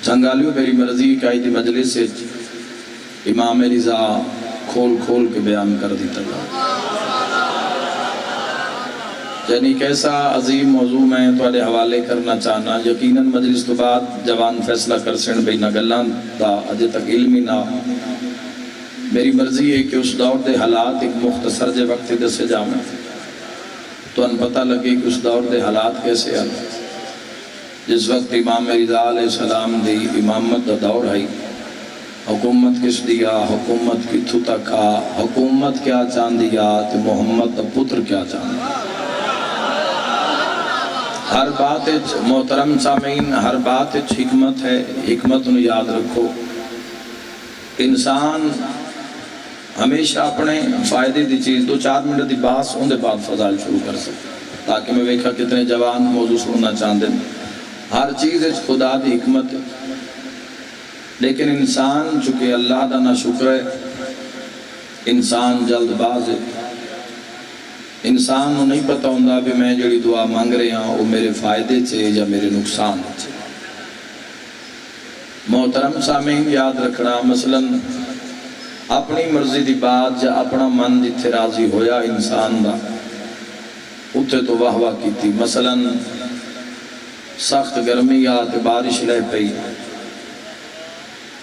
جنگالیوں میری مرضی کائی دی مجلس سے امام رضا کھول کھول کے بیان کر دیتا یعنی کیسا عظیم موضوع میں تواڈے حوالے کرنا چاہنا. یقیناً مجلس تو بعد جوان فیصلہ کر سن بھئی نہ گلان دا اجے تک علمی نہ. میری مرضی ہے کہ اس دور دے حالات ایک مختصر جے وقت دسے جاؤں تو ان پتہ لگے کہ اس دور دے حالات کیسے ہیں. جس وقت امام رضا علیہ السلام دی امامت دا دور ہے، حکومت کس دیا، حکومت کتھو تک آ، حکومت کیا چاند دیا تو محمد دا پتر کیا چاند. ہر بات محترم سامعین، ہر بات حکمت ہے. حکمت انہوں یاد رکھو. انسان ہمیشہ اپنے فائدے دی چیز 2-4 منٹ دی باس ان دے بعد فضائل شروع کر سکتے تاکہ میں ویکھا کتنے جوان موضوع سننا چاہتے ہیں. ہر چیز خدا دی حکمت ہے، لیکن انسان چونکہ اللہ دا نہ شکر ہے، انسان جلد باز ہے. انسان نو نہیں پتہ ہوندہ بھی میں جڑی دعا مانگ رہے ہیں وہ میرے فائدے سے یا میرے نقصان سے. محترم سامعین یاد رکھنا، مثلا اپنی مرضی دی بات یا اپنا من جتھے راضی ہویا انسان دا اتھے تو واہ واہ کی تھی. مثلا سخت گرمی آت بارش لے پئی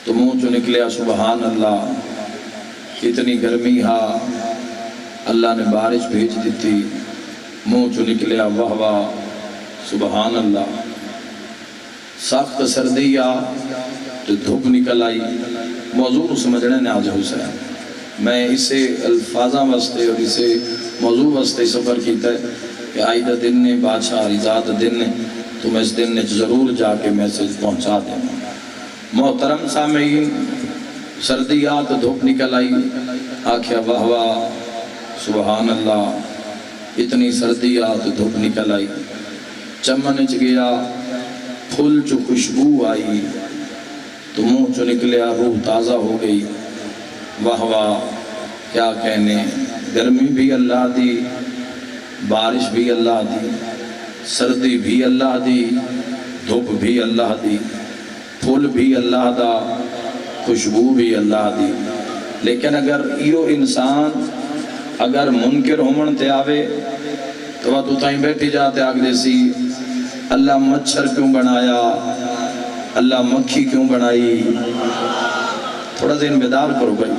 تو منہ چو نکلیا سبحان اللہ، کتنی گرمی ہا اللہ نے بارش بھیج دیتی. منہ چو نکلیا واہ واہ سبحان اللہ. سخت سردی آ تو دھوپ نکل آئی. موضوع سمجھنے نے آج حسین میں اسے الفاظاں واسطے اور اسے موضوع واسطے سفر کیتا ہے کہ آئیدہ دن نے بادشاہ رضا دن نے تو میں اس دن نے ضرور جا کے میسیج پہنچا دیں. محترم سامعین، سردیات دھوپ نکل آئی، آکھیا واہ واہ سبحان اللہ، اتنی سردیات دھوپ نکل آئی. چمن چ گیا پھول چو خوشبو آئی تو منہ چو نکلیا روح تازہ ہو گئی. واہ واہ کیا کہنے، گرمی بھی اللہ دی، بارش بھی اللہ دی، سردی بھی اللہ دی، دھوپ بھی اللہ دی، پھول بھی اللہ دا، خوشبو بھی اللہ دی. لیکن اگر ایو انسان اگر منکر ہومن تے آوے تو وہ تو تائیں بیٹھی جاتے آگ دیسی اللہ مچھر کیوں بنایا، اللہ مکھی کیوں بنائی. تھوڑا ذہن بیدار کرو بھائی.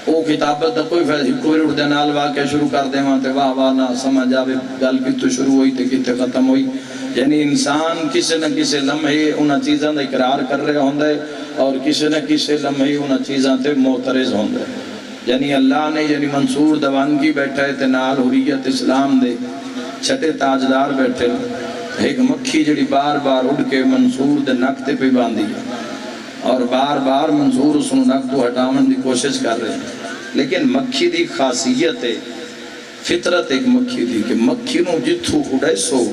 او کتابت دا کوئی فیض کوئی اٹھ دے نال واقعہ شروع کر دے وہاں تے واہ واہ نہ سمجھ آوے گل کتو شروع ہوئی تے کتے ختم ہوئی. یعنی انسان کسی نہ کسی لمحے انہاں چیزاں دا اقرار کر رہے ہوندے اور کسی نہ کسی لمحے انہاں چیزاں تے معترض ہوندے. یعنی اللہ نے یعنی منصور دوانگی بیٹھا ہے تے نال حریت اسلام دے چھٹے تاجدار بیٹھے. ایک مکھی جڑی بار بار اڑ کے منصور دے نکتے پہ باندھی اور بار بار منصور اس نک تو ہٹاون دی کوشش کر رہے ہیں. لیکن مکھی دی خاصیت ہے، فطرت ایک مکھی دی کہ مکھی نو جتھو اڑے سو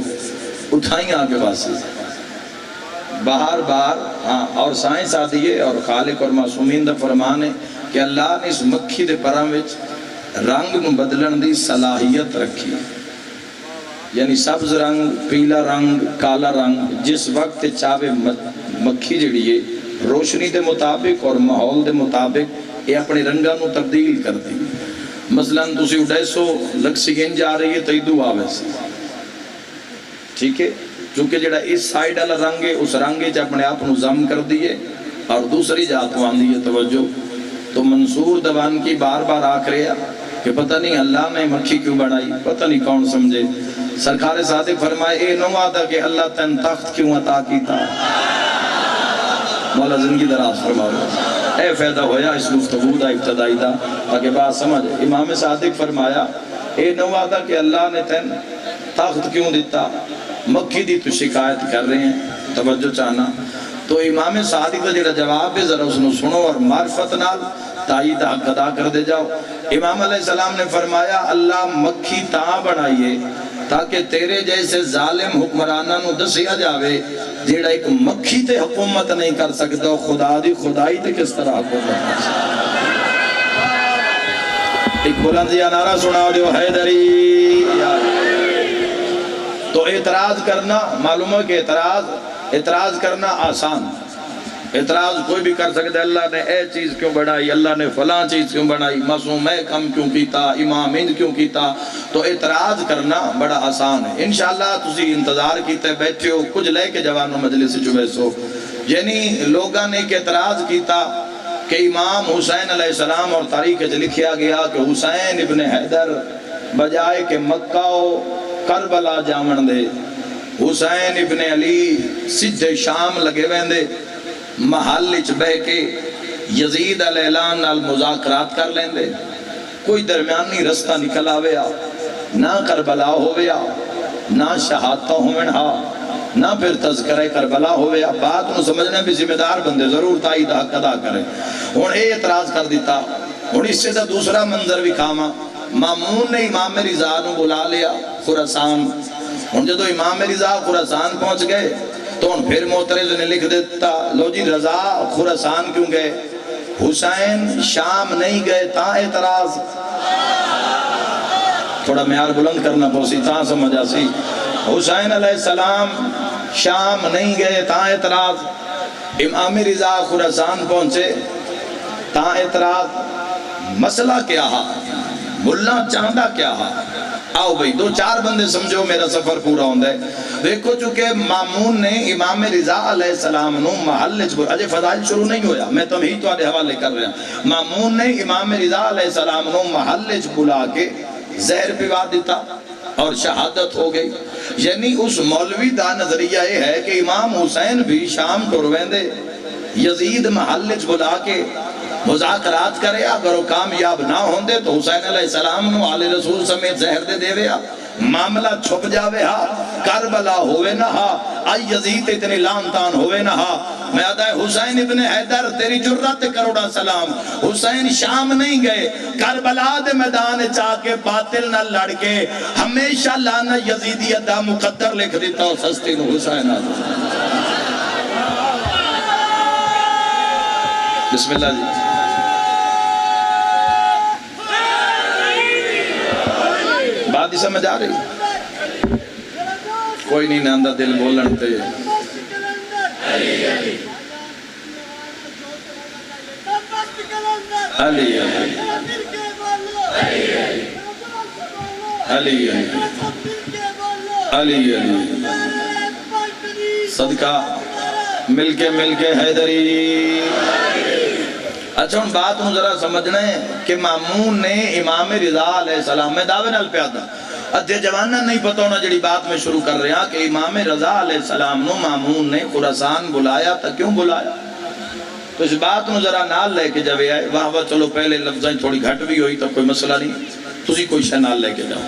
اٹھائیں آگے واسی بار بار. اور سائنس آدھی ہے اور خالق اور معصومین دا فرمان ہے کہ اللہ نے اس مکھی دے پرام وچ رنگ نو بدلن دی صلاحیت رکھی. یعنی سبز رنگ، پیلا رنگ، کالا رنگ جس وقت چاہے مکھی جڑی ہے روشنی دے مطابق اور ماحول دے مطابق یہ اپنے رنگاں نو تبدیل کر دی. مثلا تسی اڈے سو لکسیگن جا رہی ہے تو ادو آوے سی، ٹھیک ہے، چونکہ جڑا اس سائیڈ والا رنگ ہے اس رنگے چ اپنے آپ نو ضم کر دیئے اور دوسری جات وان دیئے توجہ. تو منصور دوان کی بار بار آکھ رہے کہ پتہ نہیں اللہ نے مکھی کیوں بڑھائی، پتہ نہیں کون سمجھے. سرکار صادق فرمائے اے نو آدھا کہ اللہ تن تخت کیوں عطا کی تھا. مولا زندگی دراز فرماؤ. اے فیدہ ہویا اس گفتگو دا ابتدائی دا تاکہ بات سمجھ. امام صادق فرمایا اے نو آدھا کہ اللہ نے تن تخت کیوں دیتا، مکھی دی تو شکایت کر رہے ہیں. توجہ چاہنا تو امام صادق دا جڑا جواب ہے ذرا اس نے سنو اور معرفت نال تائید حق ادا کر دے جاؤ. امام علیہ السلام نے فرمایا اللہ مکھی تاں بنائیے تاکہ تیرے جیسے ظالم حکمرانہ نو دسیا جاوے جیڑا ایک مکھی تے حکومت نہیں کر سکتا خدا دی خدائی تے کس طرح حکومت کر سکتا. ایک بلندیاں نعرہ سنا دیو حیدری. تو اعتراض کرنا معلوم ہے کہ اعتراض کرنا آسان اعتراض کوئی بھی کر سکتا ہے، اللہ نے اے چیز کیوں بڑھائی، اللہ نے فلاں چیز کیوں بڑھائی، معصوم میں کم کیوں کیتا، امام انج کیوں کیتا، تو اعتراض کرنا بڑا آسان ہے۔ انشاءاللہ تسی انتظار کیتے بیٹھے ہو، کچھ لے کے جوانوں مجلس چویسو، یعنی لوگاں نے ایک اعتراض کیتا کہ امام حسین علیہ السلام، اور تاریخ سے لکھیا گیا کہ حسین ابن حیدر بجائے کہ مکہ و کربلا جاون دے، حسین ابن علی سدھے شام لگے ویندے، محل اچ بہ کے یزید علیہ السلام نال مذاکرات کر لیندے، کوئی درمیانی رستہ نکل آویا، نہ کربلا ہویا، نہ شہادتہ ہومن ہا، نہ پھر تذکرہ کربلا ہویا، بات نو سمجھنے بھی ذمہ دار بندے ضرور تائید حق ادا کرے۔ ہن اے اعتراض کر دیتا، ہن اس سے دوسرا منظر بھی کھاما، مامون نے امام رضا نو بلا لیا خراسان، ہن جدو امام رضا خراسان پہنچ گئے تو ان پھر معترض نے لکھ دیتا، لو جی رضا خراسان کیوں گئے، حسین شام نہیں گئے تا اعتراض، تھوڑا معیار بلند کرنا پوسی تا سمجھا سی، حسین علیہ السلام شام نہیں گئے تا اعتراض، امام رضا خراسان پہنچے تا اعتراض، مسئلہ کیا ہے، ملہ چاندہ کیا ہے، آؤ بھئی دو چار بندے سمجھو میرا سفر پورا ہوندہ ہے۔ دیکھو چونکہ مامون نے امام رضا علیہ السلام نو محل اجے فضائل شروع نہیں ہویا، میں تمہیں تو آدھے حوالے کر رہا ہوں، مامون نے امام رضا علیہ السلام نو محل بلا کے زہر پیوا دیتا اور شہادت ہو گئی، یعنی اس مولوی دا نظریہ یہ ہے کہ امام حسین بھی شام ٹرویندے، یزید محل بلا کے مذاکرات کرے، اگر وہ کامیاب نہ ہوندے تو حسین علیہ السلام نو آل رسول سمیت زہر دے دے ویا، معاملہ چھپ جاوے ہا، کربلا ہوئے نہ ہا، آئی یزید اتنی لانتان ہوئے نہ ہا، میں آدھا ہے حسین ابن حیدر تیری جرت کروڑا سلام، حسین شام نہیں گئے، کربلا دے میدان چاہ کے باطل نہ لڑ کے، ہمیشہ لانا یزیدیت دا مقدر لکھ دیتا ہوں سستی نو حسین آدھا۔ بسم اللہ جی۔ بات ہی سمجھ آ رہی، کوئی نہیں ناندہ دل بولن تے، علی علی علی علی علی صدقہ مل کے حیدری۔ اچھا ان بات ہوں ذرا سمجھنا ہے کہ مامون نے امام رضا علیہ السلام میں دعوے نال پیادا، ادھے جوانہ نہیں پتہ ہونا جڑی بات میں شروع کر رہے ہیں کہ امام رضا علیہ السلام نو مامون نے خراسان بلایا تا کیوں بلایا، تو اس بات نو ذرا نال لے کے جوے آئے، وہاں چلو پہلے لفظیں تھوڑی گھٹ بھی ہوئی تو کوئی مسئلہ نہیں، تسی کوئی شے نال لے کے جاؤ۔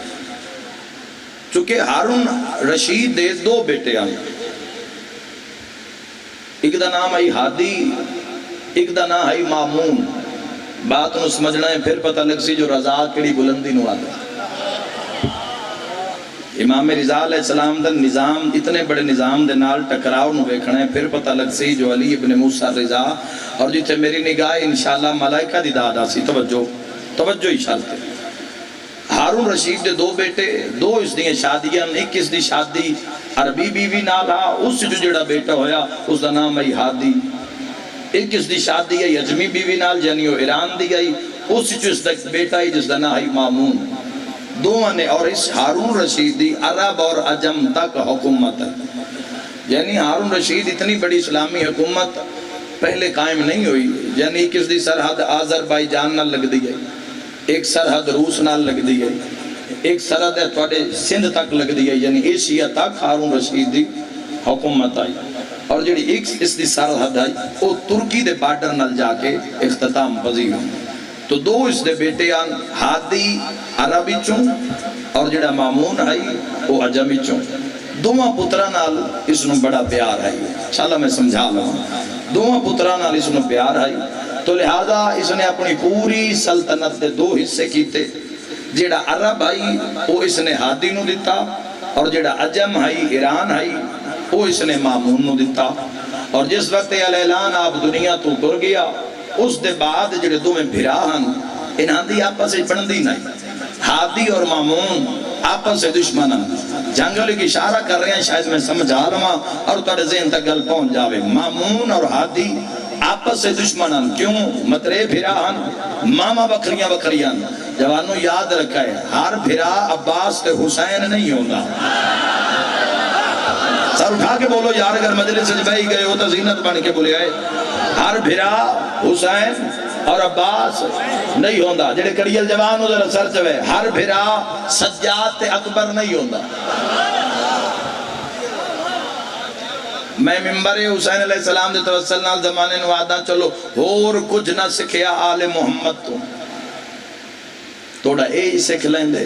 چونکہ ہارون رشید دے دو بیٹے آئے، ایک دا نام آئی ہادی، ایک دا نام آئی مامون، بات نو سمجھنا ہے پھر پتہ لگ سی جو رضا کڑی بلندی نو آگا۔ امام رضا علیہ السلام دا نظام اتنے بڑے نظام دے نال ٹکراؤ نو بیکھنا ہے پھر پتہ لگ سی جو علی ابن موسیٰ رضا، اور جیتے میری نگاہ انشاءاللہ ملائکہ دی دادا سی، توجہ ہی شالتے۔ ہارون رشید دے دو بیٹے، دو اس دی شادیاں، ایک اس دی شادی عربی بیوی نال ہا، اس جو جڑا بیٹا ہویا اس دا نام ہے ہادی، ایک اس دی شادی ہے اجمی بیوی نال جنیو ایران دی گئی، اس جو اس دا بیٹا ہے جس دا نام ہے مامون، دو نے، اور اس ہارون رشید دی عرب اور عجم تک حکومت ہے، یعنی ہارون رشید اتنی بڑی اسلامی حکومت پہلے قائم نہیں ہوئی، یعنی ایک اس دی سرحد آذربائیجان نال لگ دی گئی، ایک سرحد روس نال لگ دی گئی، ایک سرحد ہے توڑے سندھ تک لگ دی گئی، یعنی ایشیا تک ہارون رشید دی حکومت آئی، اور جڑی ایک اس دی سرحد آئی وہ ترکی دے بارڈر نال جا کے اختتام پذیر ہوں، تو دو اس دے بیٹے آن ہادی عربی چوں اور جڑا مامون آئی وہ عجمی چوں، دوہاں پترہ نال اس نے بڑا پیار آئی، انشاءاللہ میں سمجھا لوں، دوہاں پترہ نال اس نے پیار آئی، تو لہذا اس نے اپنی پوری سلطنت دے دو حصے کیتے، جڑا عرب آئی وہ اس نے ہادی نو دیتا، اور جڑا عجم آئی ایران آئی وہ اس نے مامون نو دیتا، اور جس وقت اعلان آپ دنیا تو گر گیا اس دے بعد جڑے دو میں بھراہن انہاں دی آپس سے بندی نہیں، ہادی اور مامون آپس سے دشمن جنگل کی اشارہ کر رہے ہیں، شاید میں سمجھا رہا اور تھوڑے ذہن تک گل پہنچ جاوے۔ مامون اور ہادی آپس سے دشمن کیوں؟ مترے بھراہن ماما بکریاں بکریاں۔ جوانوں یاد رکھا ہے، ہر بھرا عباس تے حسین نہیں ہوگا۔ سر اٹھا کے بولو یار، اگر مجلس سے بھائی گئے ہو تو زینت بن کے بولے آئے۔ ہر بھرا حسین اور عباس نہیں ہوندہ، جڑے کڑیل جوان ہو ذرا سر چوے، ہر بھرا سجاد اکبر نہیں ہوندہ۔ میں ممبر حسین علیہ السلام دے توسل نال زمانے نوادہ چلو اور کچھ نہ سکھیا آل محمد تو توڑا اے ہی سکھ لیں دے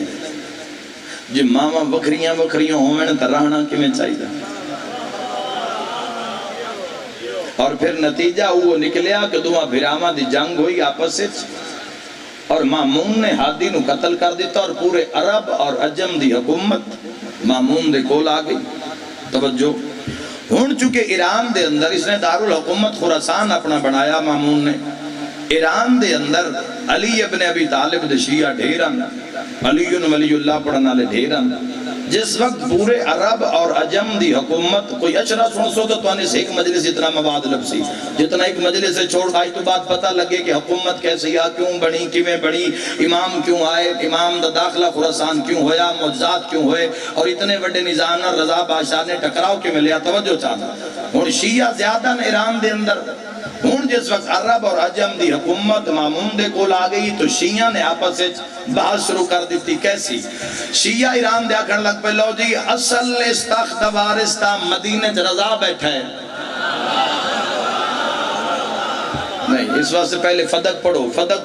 جی ماما بکریاں بکریاں ہوئیں تا رہنا کی میں چاہی دا۔ اور پھر نتیجہ وہ نکلیا کہ دعا بھراما دی جنگ ہوئی آپس سے، اور مامون نے ہادی نو قتل کر دیتا اور پورے عرب اور عجم دی حکومت مامون دے کول آ گئی۔ توجہ، ہون چونکہ ایران دے اندر اس نے دارالحکومت خراسان اپنا بنایا مامون نے۔ ایران دے اندر علی ابن ابی طالب دے شیعہ ڈھیران، علی ولی اللہ پڑھنا لے ڈھیران۔ جس وقت پورے عرب اور عجم دی حکومت کوئی اشرا سن سو تو آنے سے ایک مجلس اتنا مواد لبسی، جتنا ایک مجلس سے چھوڑ آج تو بات پتہ لگے کہ حکومت کیسے یا کیوں بنی، کیویں بنی، امام کیوں آئے، امام دا داخلہ خراسان کیوں ہویا، معجزات کیوں ہوئے، اور اتنے بڑے نظام رضا بادشاہ نے ٹکراؤ کے ملیا۔ توجہ چاہتا ہوں شیعہ زیادہ نے ایران دے اندر، ہون جس وقت عرب اور عجم دی حکومت مامون دے کول آ گئی تو شیعہ نے آپس سے بحث شروع کر دیتی۔ کیسی؟ شیعہ ایران دیا کرنے لگ پہ لو جی اصل استخت وارستہ مدینہ رضا بیٹھا ہے۔ نہیں، اس وقت سے پہلے فدق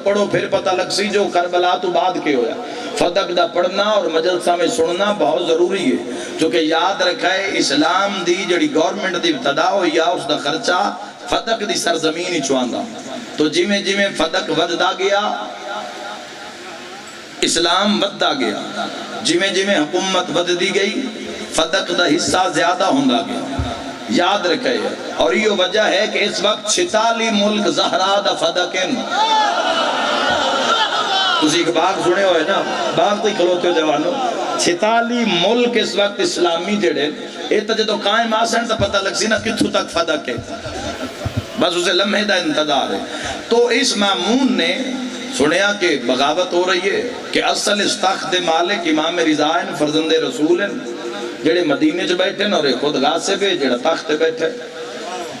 پڑھو پھر پتہ لگ سی جو کربلا تو بعد کے ہویا۔ فدق دا پڑھنا اور مجلسہ میں سننا بہت ضروری ہے، چونکہ یاد رکھا ہے اسلام دی جڑی گورنمنٹ دی ابتدا ہوئی یا اس دا خرچہ فدق دی سرزمین ہی چواندہ، تو جیویں جیویں فدق وددا گیا اسلام وددا گیا، جیویں جیویں حکومت وددی گئی فدق دا حصہ زیادہ ہوندہ گیا۔ یاد رکھے، اور یہ وجہ ہے کہ اس وقت 46 ملک زہرا دا فدقن۔ تسی ایک باغ سنے ہوئے نا، باغ تو ہی کھلوتے ہو جوانوں، 46 ملک اس وقت اسلامی جڑے ایتا جدو قائم آسن تا پتہ لگ سی نا کتھو تک فدق ہے، بس اسے لمحے دا انتظار ہے۔ تو اس مامون نے سنیا کہ بغاوت ہو رہی ہے کہ اصل اس تخت مالک امام رضا ہیں، فرزند رسول ہیں، جڑے مدینے جو بیٹھے اور خود غاصب ہے جڑا تخت بیٹھے۔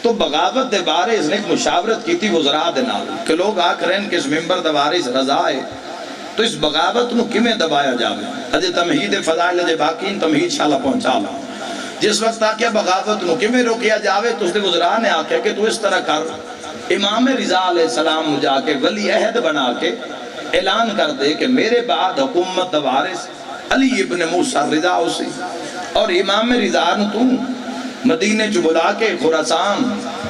تو بغاوت دے بارے اس نے ایک مشاورت کی تھی وزراء دے نال کہ لوگ آکھ رہے ہیں کہ اس ممبر دا وارث رضا ہے، تو اس بغاوت نو کمیں دبایا جاوے؟ اجے تمہید فضائل جے باقی تمہید شاءاللہ پہنچا لا۔ جس وقت آکیا بغاوت نو کمیں روکیا جاوے تو اس نے وزراء نے آکھیا کہ تو اس طرح کر، امام رضا علیہ السلام جا کے ولی عہد بنا کے اعلان کر دے کہ میرے بعد حکومت دا وارث علی ابن موسیٰ رضا اسی، اور امام رضا نو تو مدینے چو بلا کے خراسان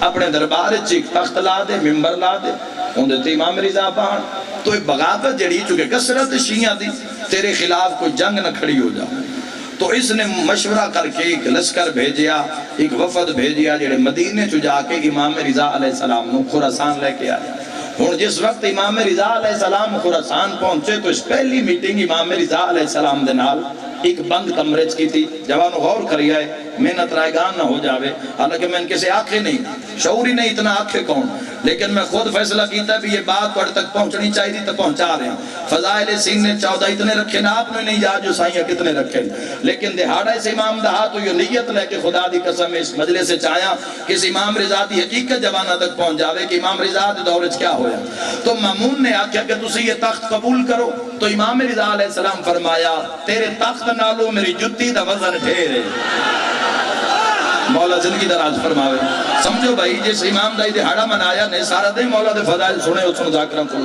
اپنے دربار چیک تخت لا دے، ممبر لا دے، ان دیتے امام رضا پہن۔ تو ایک بغاوت جڑی چونکہ کثرت شیعہ دی تیرے خلاف کوئی جنگ نہ کھڑی ہو جا، تو اس نے مشورہ کر کے ایک لشکر بھیجیا، ایک وفد بھیجیا جڑے مدینے چو جا کے امام رضا علیہ السلام نو خراسان لے کے آئے۔ اور جس وقت امام رضا علیہ السلام خراسان پہنچے تو اس پہلی میٹنگ امام رضا علیہ السلام دے نال ایک بند کمرے کی تھی۔ جوانو غور کری آئے، محنت رائگان نہ ہو جاوے، حالانکہ میں ان کے سے آنکھیں نہیں، شعوری نہیں، اتنا آنکھیں کون، لیکن میں خود فیصلہ کیتا بھی یہ بات پڑھ تک پہنچنی چاہیے تھی تو پہنچا رہے ہیں۔ فضائل سین نے 14 اتنے رکھے نا، آپ نے نہیں یاد جو سائیاں کتنے رکھے، لیکن دہاڑا اس امام دہا تو یہ نیت لے کے خدا دی قسم اس مجلس سے چاہیا کہ اس امام رضا دی حقیقت جوانہ تک پہنچ جاوے کہ امام رضا دی دورج کیا ہویا۔ تو مامون نے آکھیا کہ تسی یہ تخت قبول کرو، تو امام رضا علیہ السلام فرمایا تیرے تخت نالو میری جتی دا وزن ڈھیر ہے۔ مولا زندگی دراز فرماوے۔ سمجھو بھائی جس امام دا دہاڑا منایا نے سارا دے مولا دے فضائل سنے اس نے ذاکرہ کو،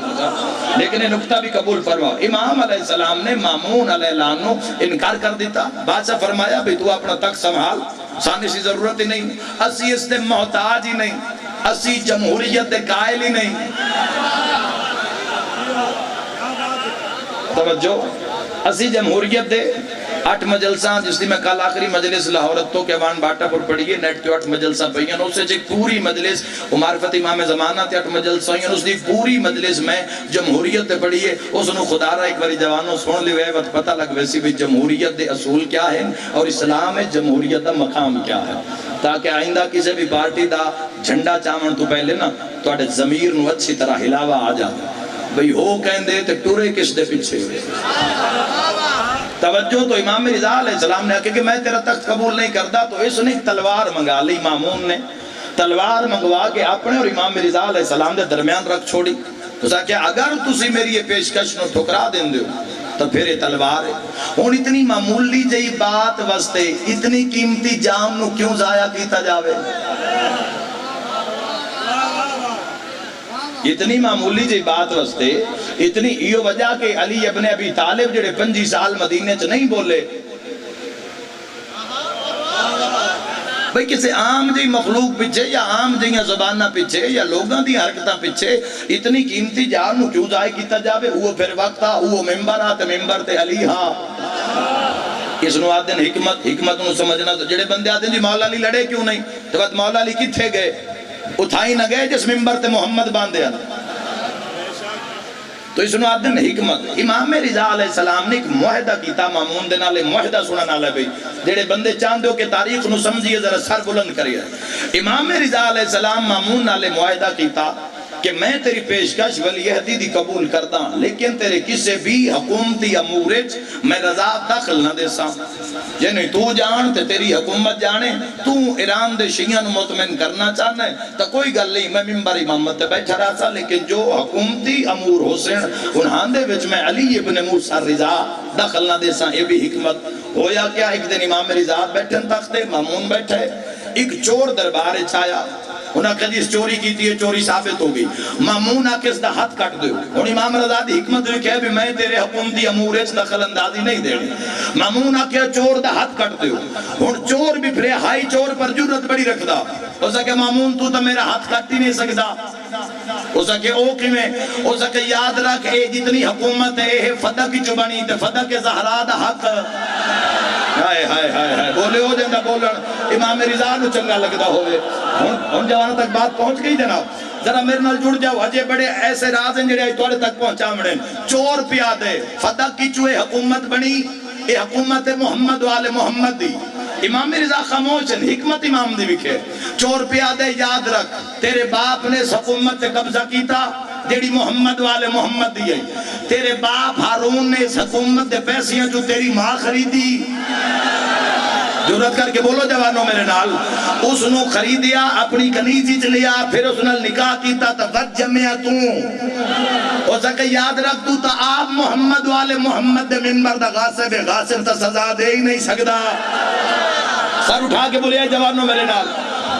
لیکن یہ نکتہ بھی قبول فرماؤ۔ امام علیہ السلام نے مامون علیہ السلام نو انکار کر دیتا، بادشاہ فرمایا بھی تو اپنا تخت سنبھال، سانی سی ضرورت ہی نہیں، اسی اس دے محتاج ہی نہیں، اسی جمہوریت دے قائل ہی نہیں۔ توجہ، اسی جمہوریت دے 8 مجلساں جس دی میں کل آخری مجلس لاہورت تو کیوان باٹا پر پڑھیے نیٹ تو 8 مجلساں پہیاں اسے ایک پوری مجلس معرفت امام زمانہ تے 8 مجلساں اس دی پوری مجلس میں جمہوریت تے پڑھیے اس نو خدا را ایک باری جوانوں سن لیے وقت پتہ لگ ویسی بھی جمہوریت دے اصول کیا ہے اور اسلام میں جمہوریت دا مقام کیا ہے، تاکہ آئندہ کسی بھی پارٹی دا جھنڈا چامن تو پہلے نا تو اٹھے ضمیر نو اچھی طرح ہلاوا آ جائے بھئی ہو کہیں دے تے ٹورے کس دے پیچھے توجہ تو امام رضا علیہ السلام نے کہ میں تیرا تخت قبول نہیں کرتا تو اس نے تلوار منگا لی، مامون نے تلوار منگوا کے اپنے اور امام رضا علیہ السلام دے درمیان رکھ چھوڑی تو سا کہ اگر تسی میری یہ پیشکش نو ٹھکرا دیں دے تو پھر یہ تلوار ہے ہون اتنی معمولی جئی بات واسطے اتنی قیمتی جام نو کیوں ضائع کیتا جاوے، اتنی معمولی جی بات واسطے اتنی یہ وجہ کہ علی ابن ابی طالب جڑے 25 سال مدینے چ نہیں بولے بھئی کسی عام جی مخلوق پیچھے یا عام جی زبانہ پیچھے یا لوگاں دی حرکتاں پیچھے اتنی قیمتی جان نو کیوں ضائع کیتا جاوے، وہ پھر وقت آ وہ ممبر آ تے ممبر تے علی ہاں اس نو آدھن حکمت نو سمجھنا تو جڑے بندے آدھن جی مولا علی لڑے کیوں نہیں تو بعد مولا علی کتھے گئے اٹھائی نہ گئے جس ممبر تے محمد باندھے آنا تو اس نے آدھن حکمت امام رضا علیہ السلام نے ایک معاہدہ کیتا مامون دے نالے معاہدہ سنا نالے بھی جڑے بندے چاندے ہو کہ تاریخ نو سمجھئے ذرا سر بلند کریے امام رضا علیہ السلام مامون نالے معاہدہ کیتا کہ میں تیری پیشکش ولی عہدی دی قبول کرتا لیکن تیرے کسے بھی حکومتی امورج میں رضا داخل نہ دے سا یعنی تو جان تے تیری حکومت جانے تو ایران دے شیعان مطمئن کرنا چاہنا ہے تو کوئی گل نہیں میں ممبر امامت تے بیٹھا رہا سا لیکن جو حکومتی امور حسین انہاں دے وچ میں علی ابن موسیٰ رضا داخل نہ دے سا یہ بھی حکمت ہویا کیا ایک دن امام رضا بیٹھن تختے مامون بیٹھے ایک چور دربار چھایا انہاں کہ جس چوری کی تھی چوری ثابت ہو گئی مامون آکے اس دا ہاتھ کٹ دے اور امام رضا دی حکمت ہوئی کہ میں تیرے حکومتی امور اس دخل اندازی نہیں دینے مامون آکے چور دا ہاتھ کٹ دے اور چور بھی پھرے ہائی چور پر جرت بڑی رکھ دا ہو سکے مامون تو میرا ہاتھ کٹ ہی نہیں سکتا ہو سکے او کی میں ہو سکے یاد رکھ اے جتنی حکومت ہے اے فتح کی چبانی تے فتح کے زہرا دا حق ہائے ہائے ہائے ہائے بولے ہو جاندہ بولن امام رضا نو چنگا لگتا ہوئے ان جوانوں تک بات پہنچ گئی جناب ذرا میرے نال جڑ جاؤ اجے بڑے ایسے راز ہیں جڑے توڑے تک پہنچا مڑیں چور پیادے فتح کی چوئے حکومت بنی اے حکومت محمد والے محمد دی امام رضا خاموشن حکمت امام دی بکھے چور پیادے یاد رکھ تیرے باپ نے حکومت سے قبضہ کیتا جیڑی محمد والے محمد دی ہے تیرے باپ ہارون نے اس حکومت دے پیسیاں جو تیری ماں خریدی جرات کر کے بولو جوانوں میرے نال اس نو خریدیا اپنی کنیزی چلیا پھر اس نال نکاح کیتا تا ود جمعہ ہو سکے یاد رکھ تو تا آپ محمد والے محمد دے منبر دا غاصب تا سزا دے ہی نہیں سکدا سر اٹھا کے بولیا جوانوں میرے نال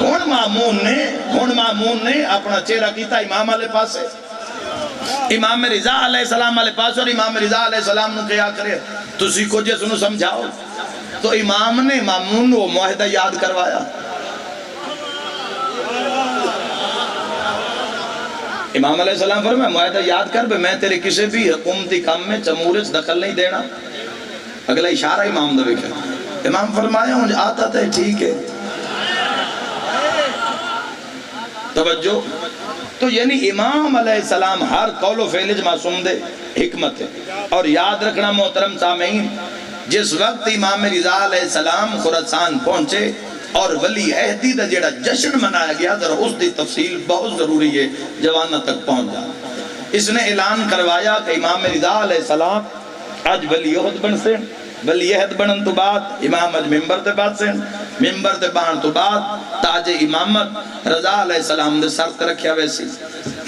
ہون مامون نے اپنا چہرہ کیتا امام علیہ پاس ہے امام رضا علیہ السلام علیہ پاس اور امام رضا علیہ السلام نو کیا کرے تسی کو جس نو سمجھاؤ تو امام نے مامون وہ معاہدہ یاد کروایا امام علیہ السلام فرمایا معاہدہ یاد کر بے میں تیرے کسی بھی حکومتی کام میں چمورج دخل نہیں دینا اگلا اشارہ امام دے کیا امام فرمایا مجھے آتا تھا ٹھیک ہے توجہ تو یعنی امام علیہ السلام ہر قول و فعل معصوم دے حکمت ہے اور یاد رکھنا محترم سامعین جس وقت امام رضا علیہ السلام خراسان پہنچے اور ولی عہدی دا جیڑا جشن منایا گیا ذرا اس دی تفصیل بہت ضروری ہے جوانہ تک پہنچ جا اس نے اعلان کروایا کہ امام رضا علیہ السلام آج ولی عہد بن سے ولی عہد بنن تو بعد امام اج ممبر تے بعد سے ممبر تے بان تو بعد تاج امامت رضا علیہ السلام دے سر تے رکھیا ویسی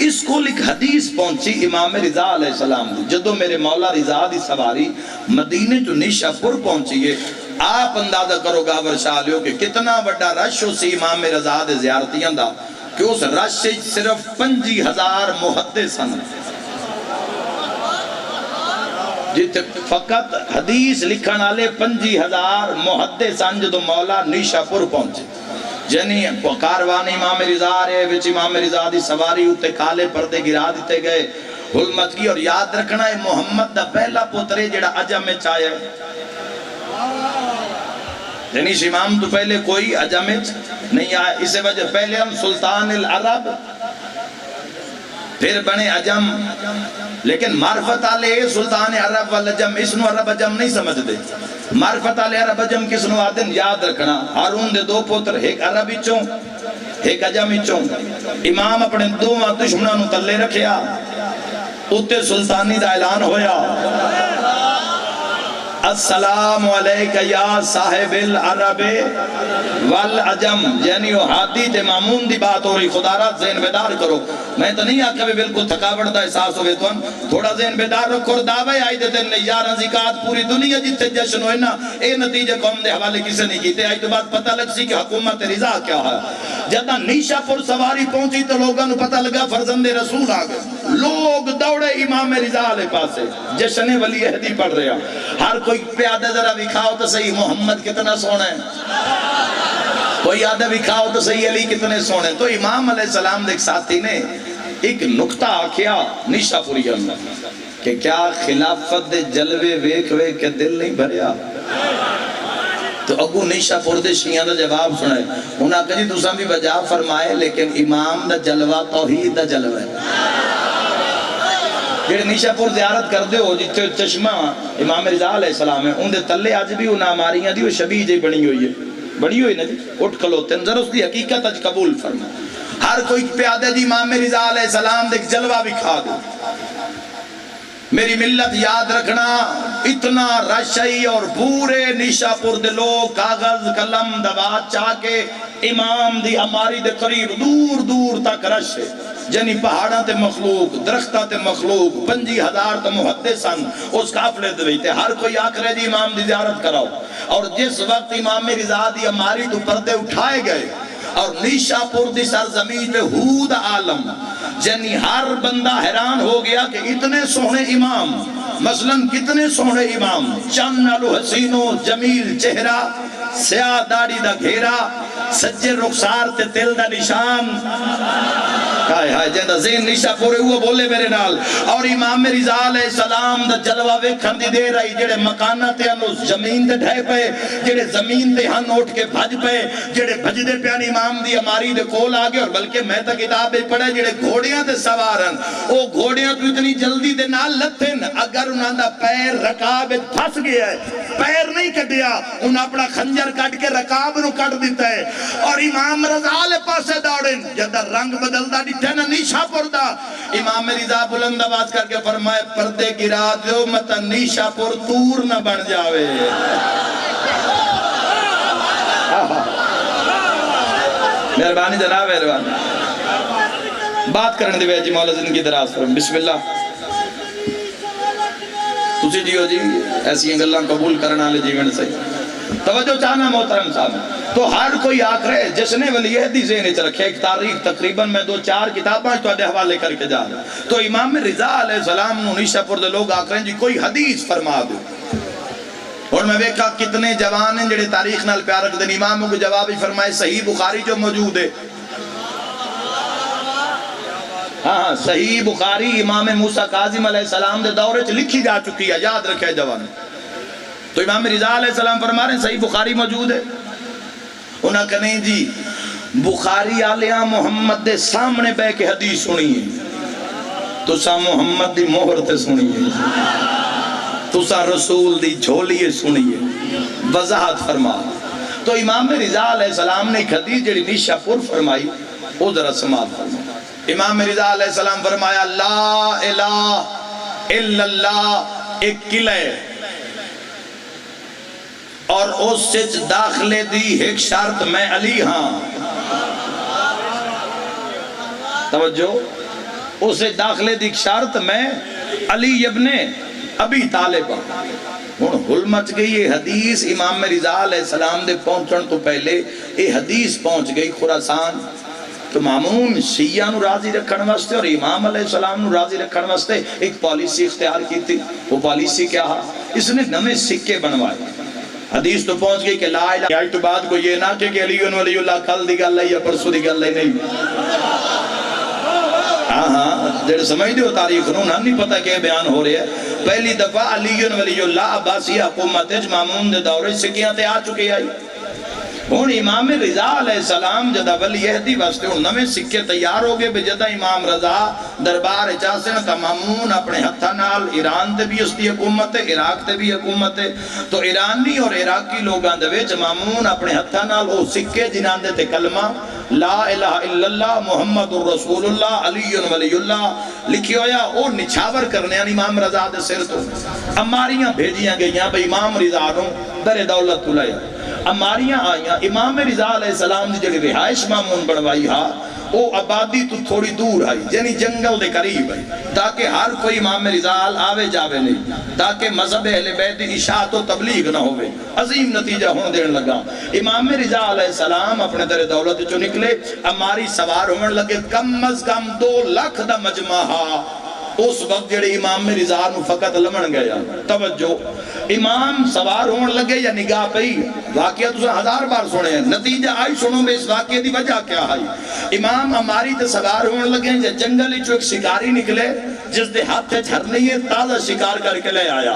اس کو ایک حدیث پہنچی امام رضا علیہ السلام دی جدو میرے مولا رضا دی سواری مدینے جو نیشہ پور پہنچی ہے آپ اندازہ کرو گاور شالیو کہ کتنا بڑا رش ہو سی امام رضا دے زیارتیاں دا کہ اس رش صرف 5000 محدث ہیں جیتے فقط حدیث لکھن آلے 5000 محدث ہیں جدو مولا نیشہ پور پہنچے جنہی کاروان امام رضا رہے وچ امام رضا دی سواری ہوتے کالے پردے گرا دیتے گئے حلمت کی اور یاد رکھنا ہے محمد دا پہلا پترے جڑا عجم میں چاہے یعنی اس امام تو پہلے کوئی عجم نہیں آیا، اس وجہ پہلے ہم سلطان العرب پھر بنے عجم، لیکن معرفت آلے سلطان عرب والعجم، اس نو عرب عجم نہیں سمجھ دے۔ معرفت آلے عرب عجم کس نو آدن یاد رکھنا، ہارون دے دو پوتر، ایک عربی چوں ایک عجمی چوں، امام اپنے دو دشمنوں نو تلے رکھیا، اتے سلطانی دا اعلان ہویا، السلام علیکہ یا صاحب العرب والعجم، یعنی وہ ہادی تے معمون دی بات ہو رہی، خدا را ذہن بیدار کرو۔ میں تو نہیں آکھا بھی بالکل تھکاوٹ دا احساس ہوئے تو تھوڑا ذہن بیدار رکھو، اور دعوے آئی دیتے ہیں یار زکاة پوری دنیا جتے جشن ہوئے نا، اے نتیجے قوم دے حوالے کسے نہیں کیتے، آئی تو بات پتہ لگ سی کہ حکومت رضا کیا ہے۔ جدہ نیشہ پر سواری پہنچی تو لوگوں نے پتہ لگا فرزند رسول آگئے، لوگ دوڑے امام رضا علیہ پاسے، جشن ولی عہدی پڑھ رہے ہیں، ہر کوئی پیادہ ذرا بکھاؤ تو صحیح محمد کتنا سونا ہے، کوئی آدھا بکھاؤ تو صحیح علی کتنے سونے۔ تو امام علیہ السلام دیکھ ساتھی نے ایک نکتہ آکھیا نیشہ پوری اندر کہ کیا خلافت دے جلوے ویکھ ویکھ کے دل نہیں بھریا، تو اگو نیشہ پور دے شیعہ دا جواب سنائے، انہاں کہا جی تساں بھی بجا فرمائے لیکن امام دا جلوہ توحید دا جلوہ ہے۔ جیڑے نیشہ پور زیارت کر دے ہو جتے چشمہ امام رضا علیہ السلام ہے، ان دے تلے آج بھی انہاں ہماریاں دی وہ شبیہ جی بنی ہوئی ہے، بنی ہوئی نا جی، اٹھ کھلوتے ہیں، ذرا اس دی حقیقت اج قبول فرما۔ ہر کوئی پیادہ جی امام رضا علیہ السلام دیکھ جلوہ بھی کھا دے۔ میری ملت یاد رکھنا، اتنا رشائی اور پورے نیشہ پور دے لوگ کاغذ قلم دوات چاہ کے امام دی ہماری دے قریب دور دور تک رش ہے، جنی پہاڑاں تے مخلوق، درختہ تے مخلوق، 50,000 تے محدثاں اس قافلے دے بیتے، ہر کوئی آکرے جی امام دی زیارت کراؤ۔ اور جس وقت امام رضا دی ہماری تو پردے اٹھائے گئے اور نیشہ پور دی سرزمین پہ حود عالم، جنی ہر بندہ حیران ہو گیا کہ اتنے سونے امام، مثلاً کتنے سونے امام، چند نالو حسین و جمیل چہرہ، سیاہ داڑی دا گھیرا، سجے رخسار تے تل دا نشان، ہائے ہائے جیندہ ذہن نیشہ پورے ہوئے بولے میرے نال، اور امام رضا علیہ السلام دا جلوہ ویکھن دی دے رہی، جڑے مکانہ تے ہنو زمین تے ڈھائے پے، جڑے زمین تے ہن اٹھ کے بھج پے، جڑے بھج دے پیان امام دی ہماری دے کول آگے، اور بلکہ میں تا کتاب بھی پڑھے جڑے گھوڑیاں تے سوارن، او گھوڑیاں تو اتنی جلدی دے نال لتھن، اگر انہاں دا پیر رکاب پھس گیا ہے، پیر نہیں کٹیا، انہاں اپنا خنجر کٹ کے رکاب نو کٹ دیتا ہے، اور امام رضا لے پاسے دوڑن، جدہ رنگ بدلدا ڈٹھے نا نیشہ پور دا، امام رضا بلند آواز کر کے فرمائے پردے گرا دیو متا نیشہ پور تور نہ بن جاوے۔ مہربانی جناب مہربانی، بات کرنے دے جی مولا زندگی دراز فرم، بسم اللہ۔ تسی جیو جی ایسی انگلہ قبول کرنا لے جیون سے توجہ چاہنا محترم صاحب، تو ہر کوئی آکرے جشن ولی عہدی ذہن چ رکھے، ایک تاریخ تقریباً میں 2-4 کتاباں تو آدھے حوالے کر کے جا رہا، تو امام رضا علیہ السلام نو نیشہ پور دے لوگ آکرے جی کوئی حدیث فرما دو، اور میں دیکھا کتنے جوان ہیں جڑے تاریخ نال پیار رکھ دیں، اماموں کو جواب ہی فرمائے صحیح بخاری جو موجود ہے، ہاں صحیح بخاری امام موسیٰ کاظم علیہ السلام دے دورے چ لکھی جا چکی ہے، یاد رکھے جوان۔ تو امام رضا علیہ السلام فرما رہے ہیں صحیح بخاری موجود ہے، انہاں کہ نہیں جی بخاری آلیاں محمد دے سامنے بے کے حدیث سنی ہے، تو سا محمد دی مہر تے سنی ہے، تو سا رسول دی جھولی سنی ہے، وضاحت فرما۔ تو امام رضا علیہ السلام نے ایک حدیث جڑی نیشہ پور فرمائی وہ ذرا سماعت فرما۔ امام رضا علیہ السلام فرمایا لا الہ الا اللہ ایک قلعہ اور اس سے داخلے دی ایک شرط میں علی ہاں، توجہ، اس سے داخلے دی ایک شرط میں علی ابن ابی طالب ہاں۔ ہل مچ گئی یہ حدیث امام رضا علیہ السلام دے پہنچن تو پہلے یہ حدیث پہنچ گئی خراسان، تو مامون شیعہ نو راضی رکھن واسطے اور امام علیہ السلام نو راضی رکھن واسطے ایک پالیسی اختیار کی تھی، وہ پالیسی کیا ہے؟ اس نے نمے سکے بنوائے، حدیث تو پہنچ گئی کہ لا الہ، آئی تو بات کو یہ نہ کہ علی ولی اللہ کل دی گل ہے یا پرسو دی گل ہے، نہیں، ہاں جڑے سمجھ دیو تاریخ نو نہیں پتہ کہ بیان ہو رہے ہیں، پہلی دفعہ علی ولی اللہ عباسی حکومت مامون دے دورے سکیاں تے آ چکے آئی، ہوں امام رضا علیہ السلام جدا ولی عہدی واسطے ہوں نویں سکے تیار ہو گئے جدا امام رضا دربار چاسن تا مامون اپنے ہتھا نال ایران تے بھی اس دی حکومت ہے، عراق تے بھی حکومت ہے، تو ایرانی اور عراقی لوگاں دے وچ مامون اپنے ہتھا نال او سکے جنہاں دے تے کلمہ لا الہ الا اللہ محمد الرسول اللہ علی ولی اللہ لکھی ہویا او نچھاور کرنے امام رضا دے سر تو اماریاں بھیجیاں گئیاں بھئی امام رضا نو در دولت تو لیا اماریاں آئیاں امام رضا علیہ السلام دی جڑی رہائش مامون بڑھوائی ہا او آبادی تو تھوڑی دور آئی یعنی جنگل دے قریب آئی تاکہ ہر کوئی امام رضا آوے جاوے نہیں تاکہ مذہب اہل بیت اشاعت و تبلیغ نہ ہوئے عظیم نتیجہ ہون دین لگا امام رضا علیہ السلام اپنے در دولت چو نکلے اماری سوار ہونے لگے کم از کم 2 لاکھ دا مجمع ہا اس وقت جڑے امام رضا نو فقط لمن گیا توجہ امام سوار ہونے لگے یا نگاہ پئی واقعہ تو 1000 بار سنے ہیں نتیجہ آئی سنو میں اس واقعہ دی وجہ کیا آئی امام ہماری تے سوار ہونے لگے یا جنگلی چو ایک شکاری نکلے جس دے ہاتھ تے ہرنی تازہ شکار کر کے لے آیا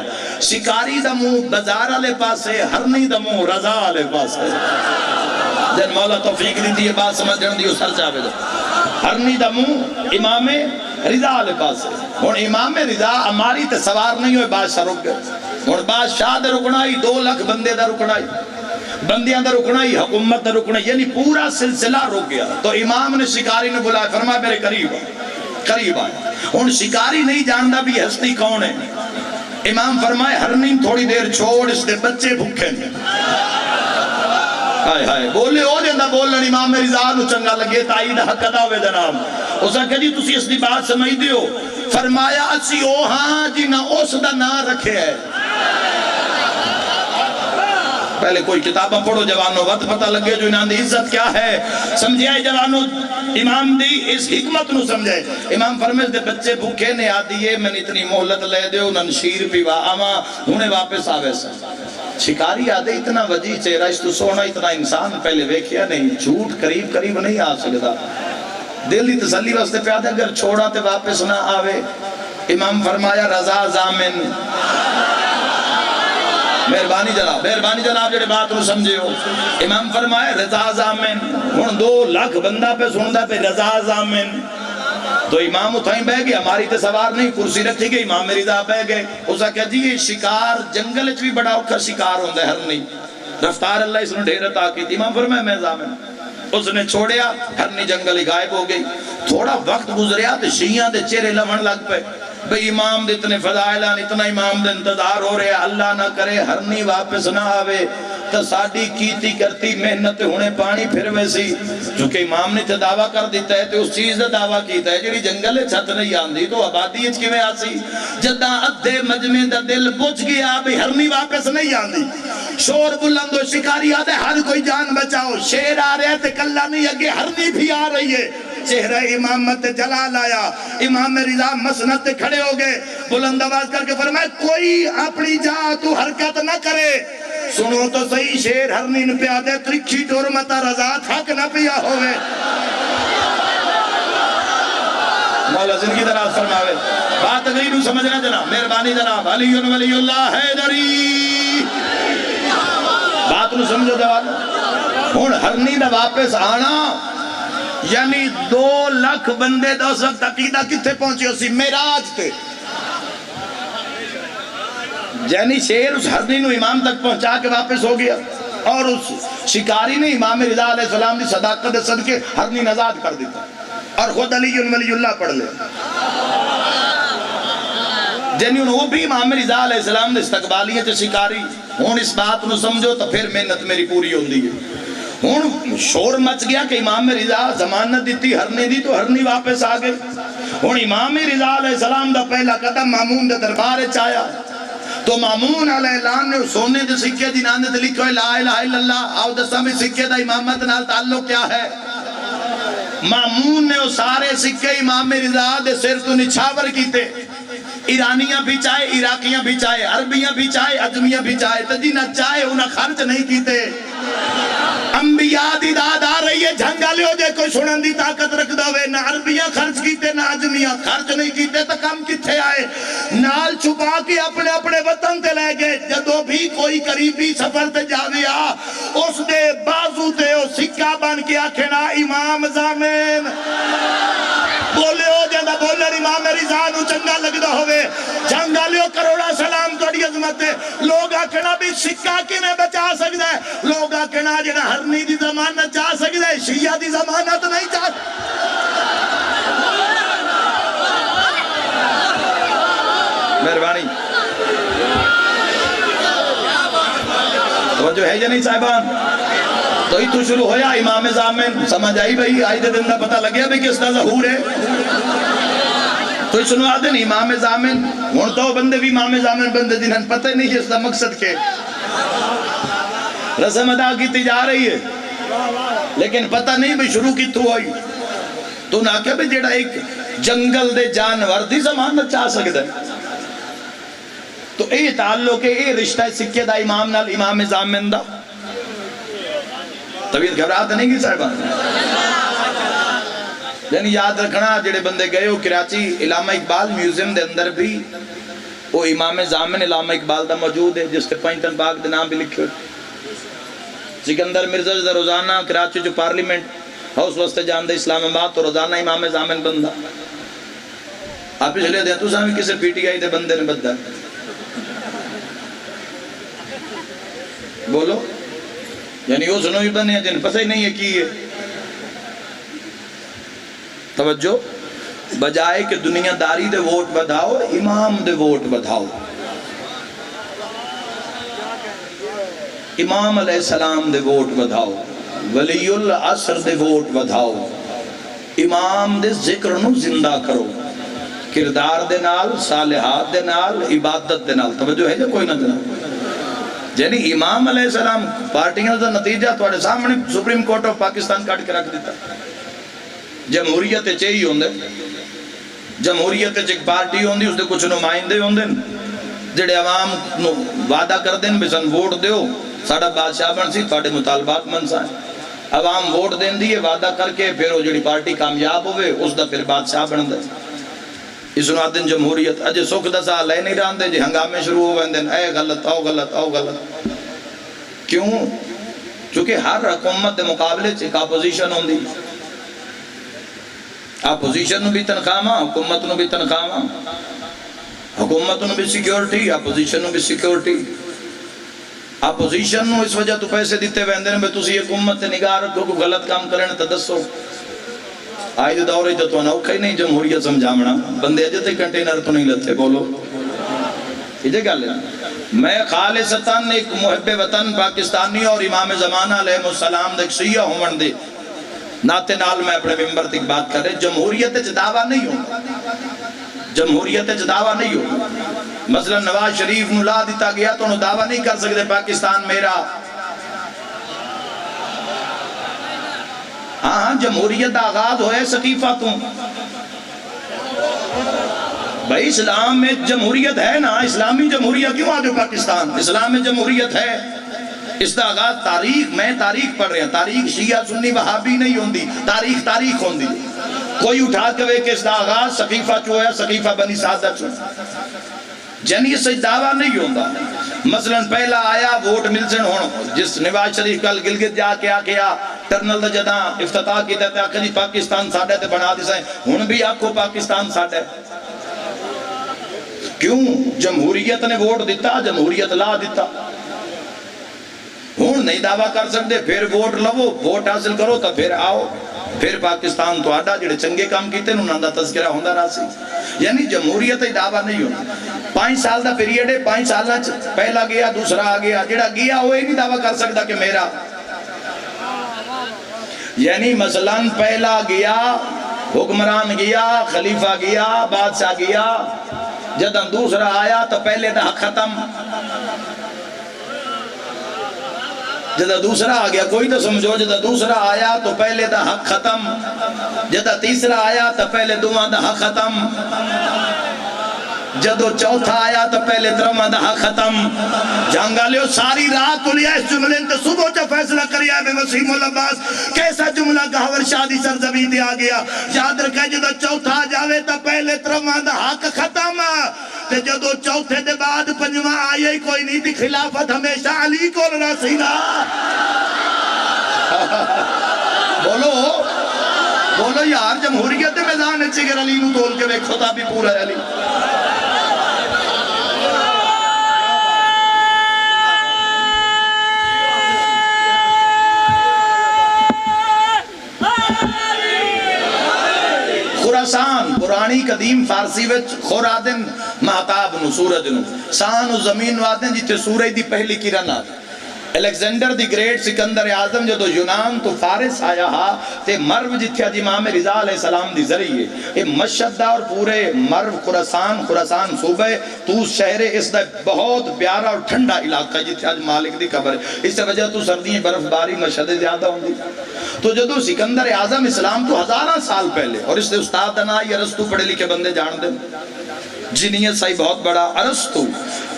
شکاری دا منہ بازار والے پاس ہے ہرنی دا منہ رضا والے پاس ہے جن مولا توفیق دیتی ہے بات سمجھ جن دیو سر چاہے ہرنی دا منہ امام رضا علیہ پاس ہے ہون امام رضا ہماری تے سوار نہیں ہوئے بادشاہ رک گئے ہون بادشاہ دے رکنائی 2 لاکھ بندے دا رکنائی بندیاں دا رکنائی حکومت دا رکنائی یعنی پورا سلسلہ رک گیا تو امام نے شکاری نے بلایا فرمایا میرے قریب آیا ہون شکاری نہیں جاندا بھی ہستی کون ہے امام فرمائے ہرنی تھوڑی دیر چھوڑ اس دے بچے بھوکے ہیں ہائے ہائے بولے ہو جندہ بولن امام رضا نو چنگا لگے تائید حق ادا ہوئے دنام اس نے کہا جی تسی اس دی بات سمجھ دیو فرمایا اسی او ہاں جی نہ اس دا نہ رکھے ہے پہلے کوئی کتابہ پڑھو جوانوں وقت پتہ لگے جو انہاں دی عزت کیا ہے سمجھے آئے جوانوں امام دی اس حکمت نو سمجھے امام فرمیز دے بچے بھوکے نے آدیئے میں اتنی محلت لے دے انہاں شیر پیوا آما انہیں واپس آوے سا شکاری آدھے اتنا وجی چہرہ اس تو سونا اتنا انسان پہلے ویکھیا نہیں جھوٹ قریب نہیں آ سکتا دل دی تسلی واسطے پیادے اگر چھوڑا تے واپس نہ آوے امام فرمایا رضا زامن مہربانی جناب جڑے بات نو سمجھے ہو امام فرمایا رضا زامن ہن 2 لاکھ بندہ پہ سندا پہ رضا زامن تو امام اتھائیں بہ گئے ہماری تے سوار نہیں کرسی رکھی گئی امام رضا بہ گئے اسا کہا جی یہ شکار جنگل بھی بڑا اوکھا شکار ہوندہ ہے ہر نہیں رفتار اللہ اس نے ڈھیر عطا کی تھی امام فرمایا میں زامن اس نے چھوڑیا ہرنی جنگلی غائب ہو گئی تھوڑا وقت گزریا تو شیعہ دے چہرے لمن لگ پے بھئی امام دے اتنے فضائلان اتنا امام دے انتظار ہو رہے اللہ نہ کرے ہرنی واپس نہ آوے تو ساڑی کیتی کرتی محنت ہونے پانی پھر ویسی چونکہ امام نے تو دعویٰ کر دیتا ہے تو اس چیز دا دعویٰ کیتا ہے جڑی جنگل چھت نہیں آندی تو آبادی اچھ کی میں آسی جدہ ادھے مجمع دا دل بچ گیا بھی ہرنی واپس نہیں آندی شور بلند و شکاری آدھے ہر کوئی جان بچاؤ شیر آ رہے تھے کلہ نہیں اگے ہرنی بھی آ رہی ہے چہرہ امامت جلال آیا امام رضا مسند کھڑے ہو گئے بلند آواز کر کے فرمائے کوئی اپنی جا تو حرکت نہ کرے سنو تو صحیح شیر ہرنی نہ پیا دے ترکھی ٹور متا رضا تھک نہ پیا ہوئے مولا زندگی دراز فرماوے بات اگلی نو سمجھنا جناب مہربانی جناب علی ولی اللہ حیدری بات نو سمجھو جواب ہون ہرنی نہ واپس آنا یعنی 2 لاکھ بندے دا اس وقت عقیدہ کتھے پہنچے اسی میراج تھے یعنی شیر اس ہرنی نو امام تک پہنچا کے واپس ہو گیا اور اس شکاری نے امام رضا علیہ السلام دی صداقت صدقے ہرنی نزاد کر دیتا اور خود علی ولی اللہ پڑھ لے یعنی وہ بھی امام رضا علیہ السلام نے استقبالیت شکاری ہون اس بات نو سمجھو تو پھر محنت میری پوری ہوندی ہے ہون شور مچ گیا کہ امام رضا ضمانت دیتی ہرنی دی تو ہرنی واپس آ گئی ہون امام رضا علیہ السلام دا پہلا قدم مامون دے دربار چایا تو مامون علیہ السلام نے سونے دے سکے دی ناندے دے لکھو لا الہ الا اللہ آو دستا میں سکے دا امامت نال تعلق کیا ہے مامون نے وہ سارے سکے امام رضا دے سر تو نچھاور کیتے ایرانیاں بھی چاہے عراقیاں بھی چاہے عربیاں بھی چاہے عجمیاں بھی چاہے تجی نہ چاہے انہاں خرچ نہیں کیتے انبیاء دی داد آ رہی ہے جھنگا لے ہو جائے کوئی سنن دی طاقت رکھ دوے نہ عربیاں خرچ کیتے نہ عجمیاں خرچ نہیں کیتے تو کم کتھے آئے نال چھپا کے اپنے اپنے وطن تے لے گئے جدو بھی کوئی قریبی سفر تے جاوے اس دے بازو کے آکھنا امام زامن بولے ہو جاندہ بولر امام رضا نو چنگا لگدا ہوئے جنگا لیو کروڑا سلام توڑی عظمت ہے لوگ آکھنا بھی سکہ کنے بچا سکتا ہے لوگ آکھنا جنہ ہرنی دی ضمانت چاہ سکتا ہے شیعہ دی ضمانت نہیں چاہ مہربانی توجہ ہے یا نہیں صاحبان تو ہی تو شروع ہویا امام زامن سمجھ آئی بھئی آئی دے دن دا پتہ لگیا بھی کس دا ظہور ہے تو ہی سنو آدھن امام زامن ہون تو بندے بھی امام زامن بندے جنہاں پتہ ہی نہیں اس دا مقصد کے رسم ادا کی جا رہی ہے لیکن پتہ نہیں بھی شروع کی تو ہوئی تو نہ کہ بھی جیڑا ایک جنگل دے جانور دی ضمانت چاہ سکتا ہے تو اے تعلق ہے اے رشتہ سکے دا امام نال امام زامن دا طبیعت گھبراہت نہیں گی صاحبان یعنی یاد رکھنا جڑے بندے گئے ہو کراچی علامہ اقبال میوزیم دے اندر بھی وہ امام زامن علامہ اقبال دا موجود ہے جس کے پینٹن باغ دے نام بھی لکھے سکندر مرزا دا روزانہ کراچی جو پارلیمنٹ ہاؤس وستے جان دے اسلام آباد تو روزانہ امام زامن بندہ آپ پچھلے دیں تو سامی کسے پی ٹی آئی دے بندے نے بدھا بولو یعنی وہ سنو ہی بنے ہیں جن پتہ ہی نہیں ہے کی ہے توجہ بجائے کہ دنیا داری دے ووٹ بدھاؤ امام دے ووٹ بدھاؤ امام علیہ السلام دے ووٹ بدھاؤ ولی العصر دے ووٹ بدھاؤ امام دے ذکر نو زندہ کرو کردار دے نال صالحات دے نال عبادت دے نال توجہ ہے جو کوئی نہ دینا یعنی امام علیہ السلام پارٹیاں دا نتیجہ توڑے سامنے سپریم کورٹ آف پاکستان کاٹ کے رکھ دیتا جمہوریت چاہیے ہوندے جمہوریت ایک پارٹی ہوندی اس دے کچھ نمائندے ہوندے جڑے عوام نو وعدہ کر دیں بسن ووٹ دیو ساڑھا بادشاہ بن سی تھوڑے مطالبات منسائیں عوام ووٹ دیں دیئے وعدہ کر کے پھر وہ جڑی پارٹی کامیاب ہوئے اس دا پھر بادشاہ بن دے اس نوادن جمہوریت اجے سکھ دسا لے نہیں رہن دے جی ہنگامے شروع ہو گئے اے غلط او غلط او غلط کیوں؟ چونکہ ہر حکومت دے مقابلے ایک اپوزیشن ہوندی اپوزیشن نو بھی تنخواہ حکومت نو بھی تنخواہ حکومت نو بھی سیکیورٹی اپوزیشن نو بھی سیکیورٹی اپوزیشن نو اس وجہ تو پیسے دیتے ویندے نے بے تسی حکومت تے نگاہ رکھو کو غلط کام کرنے تا دسو آئی دے دورے جو تو انہوں نہیں جمہوریت سمجھامنا بندے اجے تے کنٹینر تو نہیں لتے بولو یہ جے گا لیں میں خالصتاً ایک محب وطن پاکستانی اور امام زمانہ علیہ السلام دے سیاہ ہومن دے ناتے نال میں اپنے ممبر تک بات کر رہے جمہوریت جداوہ نہیں ہو جمہوریت جداوہ نہیں ہو مثلا نواز شریف نو لا دیتا گیا تو انہوں دعویٰ نہیں کر سکتے پاکستان میرا ہاں جمہوریت آغاز ہوئے سقیفہ توں بھائی اسلام میں جمہوریت ہے نا اسلامی جمہوریت کیوں آدھو پاکستان اسلام میں جمہوریت ہے اس دا آغاز تاریخ میں تاریخ پڑھ رہے ہیں تاریخ شیعہ سنی وہابی نہیں ہوندی تاریخ ہوندی کوئی اٹھا کے کہ اس دا آغاز سقیفہ چویا سقیفہ بنی سعادہ چویا جنہی سے دعویٰ نہیں ہوندہ مثلا پہلا آیا ووٹ ملسن ہونو جس نواز شریف کل گلگت جا کے آکیا ٹرنل دا جداں افتتاح کی دیتے آکھا جی پاکستان ساڑھے تے بنا دی سائیں ہون بھی آکھو پاکستان ساڑھے کیوں جمہوریت نے ووٹ دیتا جمہوریت لا دیتا ہون نہیں دعویٰ کر سکتے پھر ووٹ لو ووٹ حاصل کرو تا پھر آؤ پھر پاکستان تو آڈا جڑے چنگے کام کیتے انہوں نے تذکرہ ہوندہ راسی یعنی جمہوریت دعویٰ نہیں ہونا 5 سال دا پیریڈ ہے 5 سال پہلا گیا دوسرا آگیا جڑا گیا ہوئے نہیں دعویٰ کر سکتا کہ میرا یعنی مثلا پہلا گیا حکمران گیا خلیفہ گیا بادشاہ گیا جدہ دوسرا آیا تو پہلے دا حق ختم جدہ دوسرا آگیا کوئی تو سمجھو جدہ دوسرا آیا تو پہلے دا حق ختم جدہ تیسرا آیا تو پہلے دوہاں دا حق ختم جدو چوتھا آیا تو پہلے درمہ دا حق ختم جانگا لیو ساری رات تو لیا اس جملے انتے صبح جو فیصلہ کریا ہے وسیم العباس کیسا جملہ گہور شادی سرزمین دیا گیا یاد رکھا جدو چوتھا جاوے تو پہلے درمہ دا حق ختم تے جدو چوتھے دے بعد پنجمہ آئے کوئی نہیں تھی خلافت ہمیشہ علی کو رسینا بولو بولو یار، جمہوریت میدان چگر علی نو تول کے ویکھو تا بھی پورا ہے علی. خراسان پرانی قدیم فارسی وچ خور آدن مہتاب نو سورج نو، سان و زمین نو آدن جتے سورج دی پہلی کرن آدن. الیگزینڈر دی گریٹ سکندر اعظم جدو یونان تو فارس آیا ہا تے مرو جتھے جی امام رضا علیہ السلام دی ذریعے اے مشہد دا اور پورے مرو خراسان صوبہ تو شہر اس دا بہت پیارا اور ٹھنڈا علاقہ جتھے آج مالک دی قبر ہے. اس سے وجہ تو سردی برف باری مشہد زیادہ ہوں دی. تو جدو سکندر اعظم اسلام تو ہزارہ سال پہلے، اور اس سے استاد دنا یہ ارسطو پڑھے لکھے بندے جان دیں، جنیت صحیح بہت بڑا ارسطو.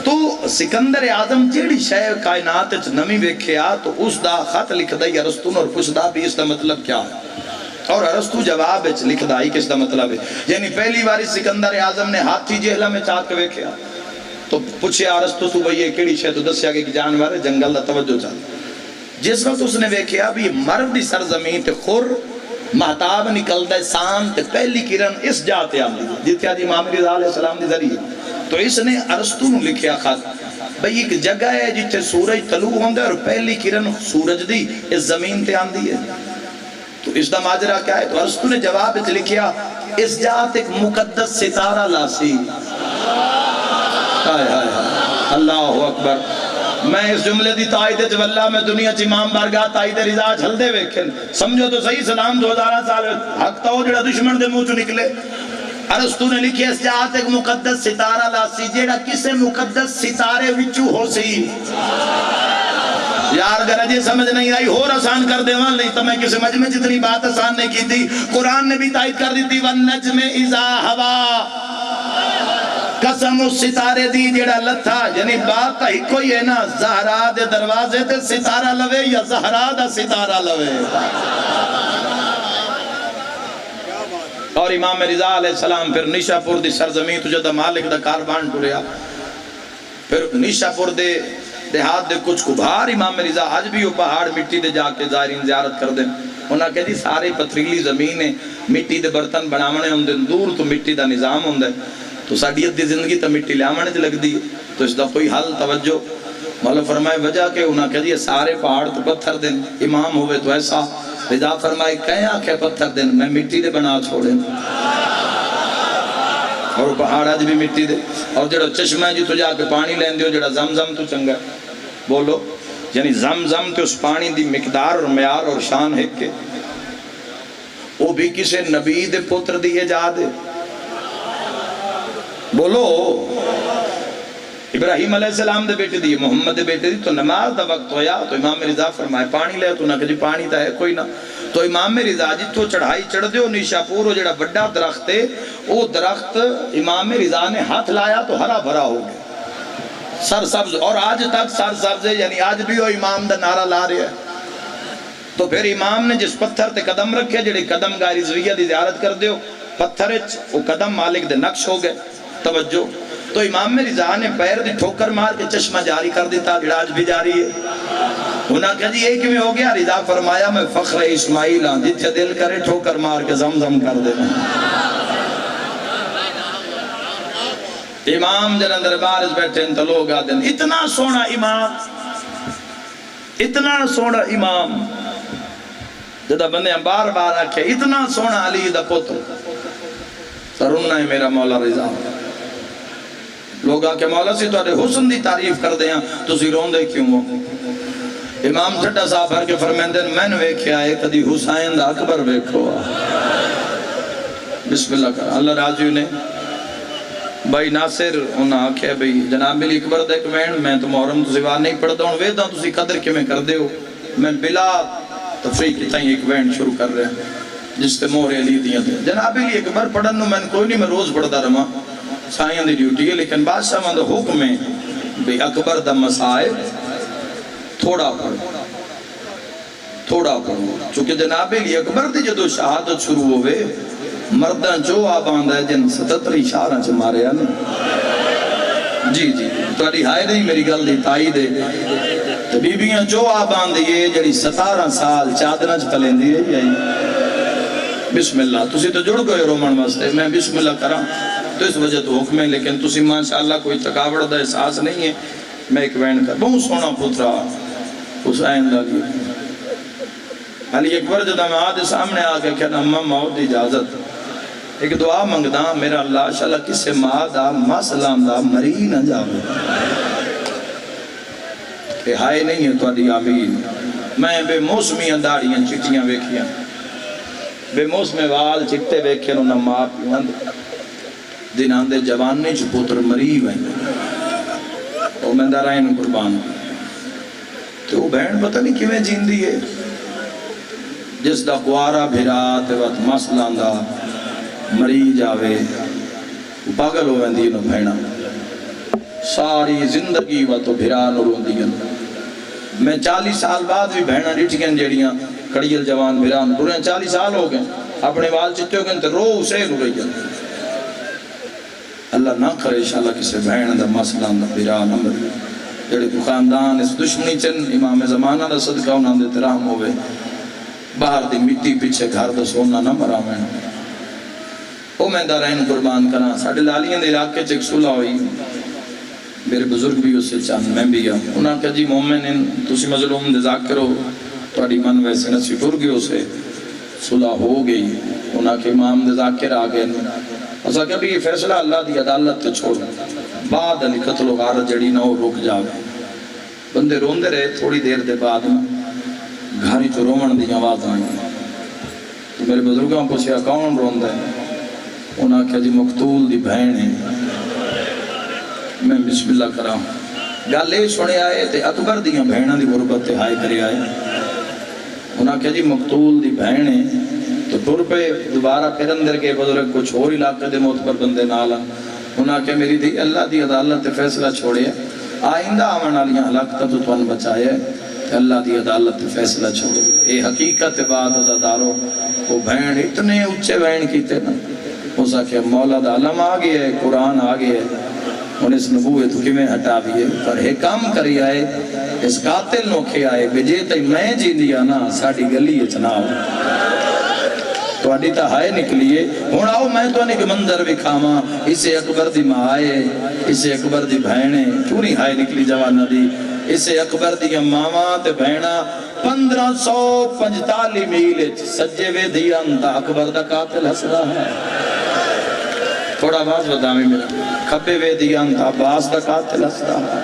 تو سکندر اعظم جیڑی شے کائنات وچ نمی ویکھیا تو اس دا خط لکھدا ہے ارسطو اور پوچھدا بھی اس دا مطلب کیا ہے، اور ارسطو جواب وچ لکھدا ہے کہ اس دا مطلب ہے. یعنی پہلی باری سکندر اعظم نے ہاتھی جہلا میں چاک کے ویکھیا تو پوچھیا ارسطو تو بھئی یہ کیڑی شے، تو دسیا کہ جانور ہے جنگل دا توجہ چل. جس وقت اس نے ویکھیا بھی مرد دی سرزمین تے خور مہتاب نکلدا ہے سان تے پہلی کرن اس جا تے آندی جتھے آج امام رضا علیہ السلام دی ذریعے، تو اس نے ارسطو نو لکھیا خط بھئی ایک جگہ ہے جتھے سورج طلوع ہوندا ہے اور پہلی کرن سورج دی اس زمین تے آندی ہے، تو اس دا ماجرا کیا ہے؟ تو ارسطو نے جواب وچ لکھیا اس جات ایک مقدس ستارہ لاسی. ہائے ہائے ہائے اللہ اکبر. میں اس جملے دی تائید ہے واللہ میں دنیا چ امام بارگاہ تائید رضا چل دے ویکھن سمجھو تو صحیح سلام 2000 سال حق تو جڑا دشمن دے منہ چوں نکلے. ارسطو نے لکھی اس جات ایک مقدس ستارہ لاسی جیڑا کسے مقدس ستارے وچوں ہو سی. یار اگر اجے سمجھ نہیں آئی اور آسان کر دے وہاں نہیں تو میں کسی مجمع جتنی بات آسان نہیں کی تھی. قرآن نے بھی تائید کر دی تھی وَالنَّجْمِ اِذَا هَوَا، قسم اس ستارے دی جیڑا لتھا. یعنی بات ہی کوئی ہے نا، زہرا دے دروازے تے ستارہ لوے یا زہرا دا ستارہ لوے. اور امام رضا علیہ السلام پھر نیشا پور دی سرزمین تو جدہ مالک دا کاربان ٹوریا، پھر نیشا پور دے دیہات دے کچھ کبھار امام رضا آج بھی وہ پہاڑ مٹی دے جا کے زائرین زیارت کر دیں. انہاں کہہ دی سارے پتھریلی زمین ہے، مٹی دے برتن بناونے ہوں دن، دور تو مٹی دا نظام ہوں دے، تو ساڑیت دی زندگی تا مٹی لیامنے جے لگ دی. تو اس دا کوئی حل توجہ مولا فرمائے وجہ کہ انہاں کہہ دی سارے پہاڑ تو پتھر دن، امام ہوئے تو ایسا. رضا فرمائے کہیں آنکھیں پتھر دن میں مٹی دے بنا چھوڑیں، اور پہاڑ آج بھی مٹی دے. اور جڑا چشمہ جی تو جا کے پانی لین دیو جڑا زمزم تو چنگا بولو. یعنی زمزم تو اس پانی دی مقدار اور معیار اور شان ہے کہ وہ بھی کسے نبی دے پتر دی ایجاد ہے. بولو ابراہیم علیہ السلام دے بیٹے دی، محمد دے بیٹے دی. تو نماز دا وقت ہویا تو امام رضا فرمائے پانی لے، تو نہ کہ جی پانی تا ہے کوئی نہ. تو امام رضا جی تو چڑھائی چڑھ دیو نیشا پور جڑا بڑا درخت ہے، وہ درخت امام رضا نے ہاتھ لایا تو ہرا بھرا ہو گیا، سر سبز، اور آج تک سر سبز ہے. یعنی آج بھی وہ امام دا نعرہ لا رہے ہیں. تو پھر امام نے جس پتھر تے قدم رکھے جڑے قدم گاہ رضویہ دی زیارت کر دیو، پتھر وہ قدم مالک دے نقش ہو گئے. توجہ. تو امام رضا نے پیر دی ٹھوکر مار کے چشمہ جاری کر دیتا جڑا آج بھی جاری ہے. انہاں کہا جی ایک میں ہو گیا. رضا فرمایا میں فخر اسماعیل ہاں جتھے دل کرے ٹھوکر مار کے زمزم کر دینا. امام جنہ دربار بیٹھے تو لوگ آدھیں اتنا سونا امام، اتنا سونا امام، جدہ بندے ہم بار بار آکھے اتنا سونا علی دا پتر. ترونہ ہے میرا مولا رضا. لوگ آکے مولا سی تو حسن دی تعریف کر دیں تو سی رون دے کیوں ہو. امام ٹھٹا صاحب بھر کے فرمیندے میں نے ویکھے آئے کدی حسین دا اکبر ویکھو. بسم اللہ کر. اللہ راضی نے بھائی ناصر انہاں آکھے بھئی جناب ملی اکبر دیکھ میں تو محرم تو سوا نہیں پڑھتا ہوں ویدہ تو سی قدر کے میں کر دے ہو. میں بلا تفریح کی تائیں ایک وینڈ شروع کر رہے ہیں جس تے مہر علی دیاں تھے. جناب علی اکبر پڑھن میں کوئی نہیں، میں روز پڑھتا رہا سائیں دی ڈیوٹی ہے، لیکن بادشاہ مند حکم ہے بھئی اکبر دا مسائب تھوڑا پڑھو. چونکہ جناب علی اکبر دی جدو شہادت شروع ہوئے مردان جو آباند ہے جن 77 اشارہ سے مارے آنے. جی تو ہائے نہیں میری گل دی تائی دے تو بیبیاں جو آبان دیئے جڑی 17 سال چادرہ پلیں دیئے یہی بسم اللہ تسی تو جڑ گئے رومن واسطے میں بسم اللہ کراں تو اس وجہ تو حکم ہے لیکن تسی ماشاءاللہ کوئی تکاوڑ دا احساس نہیں ہے میں ایک وین کر بہت سونا پترا حسین لگی علی اکبر جدہ میں آدھے سامنے آگے کہنا اممہ موت دی اجازت ایک دعا منگدہ میرا اللہ شاءاللہ کسے ماں دا مسلام دا مری نہ جاوے کہ ہائے نہیں ہے تو ادھی آمین میں بے موسمیاں داڑیاں چٹیاں ویکھیاں بے موسم وال چٹے ویکھیں انہاں ماں پیوان دن آندے جواننے چھ پوتر مری ہوئیں وہ میں دارائن قربان تو وہ بہن پتہ نہیں کیویں جین دی ہے جس دا قوارا بھیرات وقت مسلان دا مری جاوے پاگل ہوئیں دی انہوں بہنہ ساری زندگی و تو بھیران اور ہوندی میں 40 سال بعد بھی بہنہ ڈیٹھیں جیڑیاں کڑیل جوان بھیران پورے 40 سال ہو گئے اپنے وال چتے ہو گئے تو رو اسے رو گئی اللہ نہ کرے انشاءاللہ کسے بہن دا مسلان دا بھیران امر جڑے کو خاندان اس دشمنی چن امام زمانہ دا صدقہ انہاں دے ترام ہوئے باہر دی مٹی پیچھے گھر دا سونا نہ مرا میں او میں دارائن قربان کرنا ساڑھے لالیاں دے علاقے چیک صلح ہوئی میرے بزرگ بھی اس سے چاند میں بھی گیا انہاں کہا جی مومن تسی مظلوم دے ذاکر ہو توڑی من ویسے نسی ٹور گئے اسے صلح ہو گئی انہاں کے امام دے ذاکر آگئے اسا کہ بھی یہ فیصلہ اللہ دی عدالت تے چھوڑ بعد علی قتل و غارت جڑی نہ ہو رک جاوے بندے روندے رہے تھوڑی دیر دے بعد گھاری تو رومن دی آواز آئیں تو میرے بزرگاں پوچھیا کون روندے انہاں کہا جی مقتول دی بہن ہے میں بسم اللہ کراں گل یہ سنے آئے تے اکبر دیاں بہناں دی غربت تے ہائے کرے آئے انہاں کہا جی مقتول دی بہن ہے تو ٹر پہ دوبارہ پھر اندر کے بزرگ کچھ اور علاقے دے معتبر بندے نالا انہاں کہا میری دی اللہ دی عدالت تے فیصلہ چھوڑے آئندہ آمن والیاں ہلاکتاں تو تون بچائے اللہ دی عدالت تے فیصلہ چھوڑے اے حقیقت بعد عزادارو وہ بہن اتنے اچھے بہن کیتے نا اسا کہ مولا دا علم آگئے ہے قرآن آگئے ہے انہیں اس نبوت تو کمیں ہٹا بھی ہے پر ہے کام کری آئے اس قاتل نوکھے آئے بجے تے میں جی دیا نا ساڑی گلی اچنا ہو تو اڈی تا ہائے نکلیے ہون آؤ میں تو انہیں کہ منظر بھی کھاما اسے اکبر دی ماں آئے اسے اکبر دی بہنے کیوں نہیں ہائے نکلی جوانہ دی اسے اکبر دی ماما تے بہنہ 1545 میل سجے وے دیا انتا اکبر دا قاتل حسدہ ہے تھوڑا باز بدامی میرا کھبے وے دیا انتا باز دا قاتل حسدہ ہے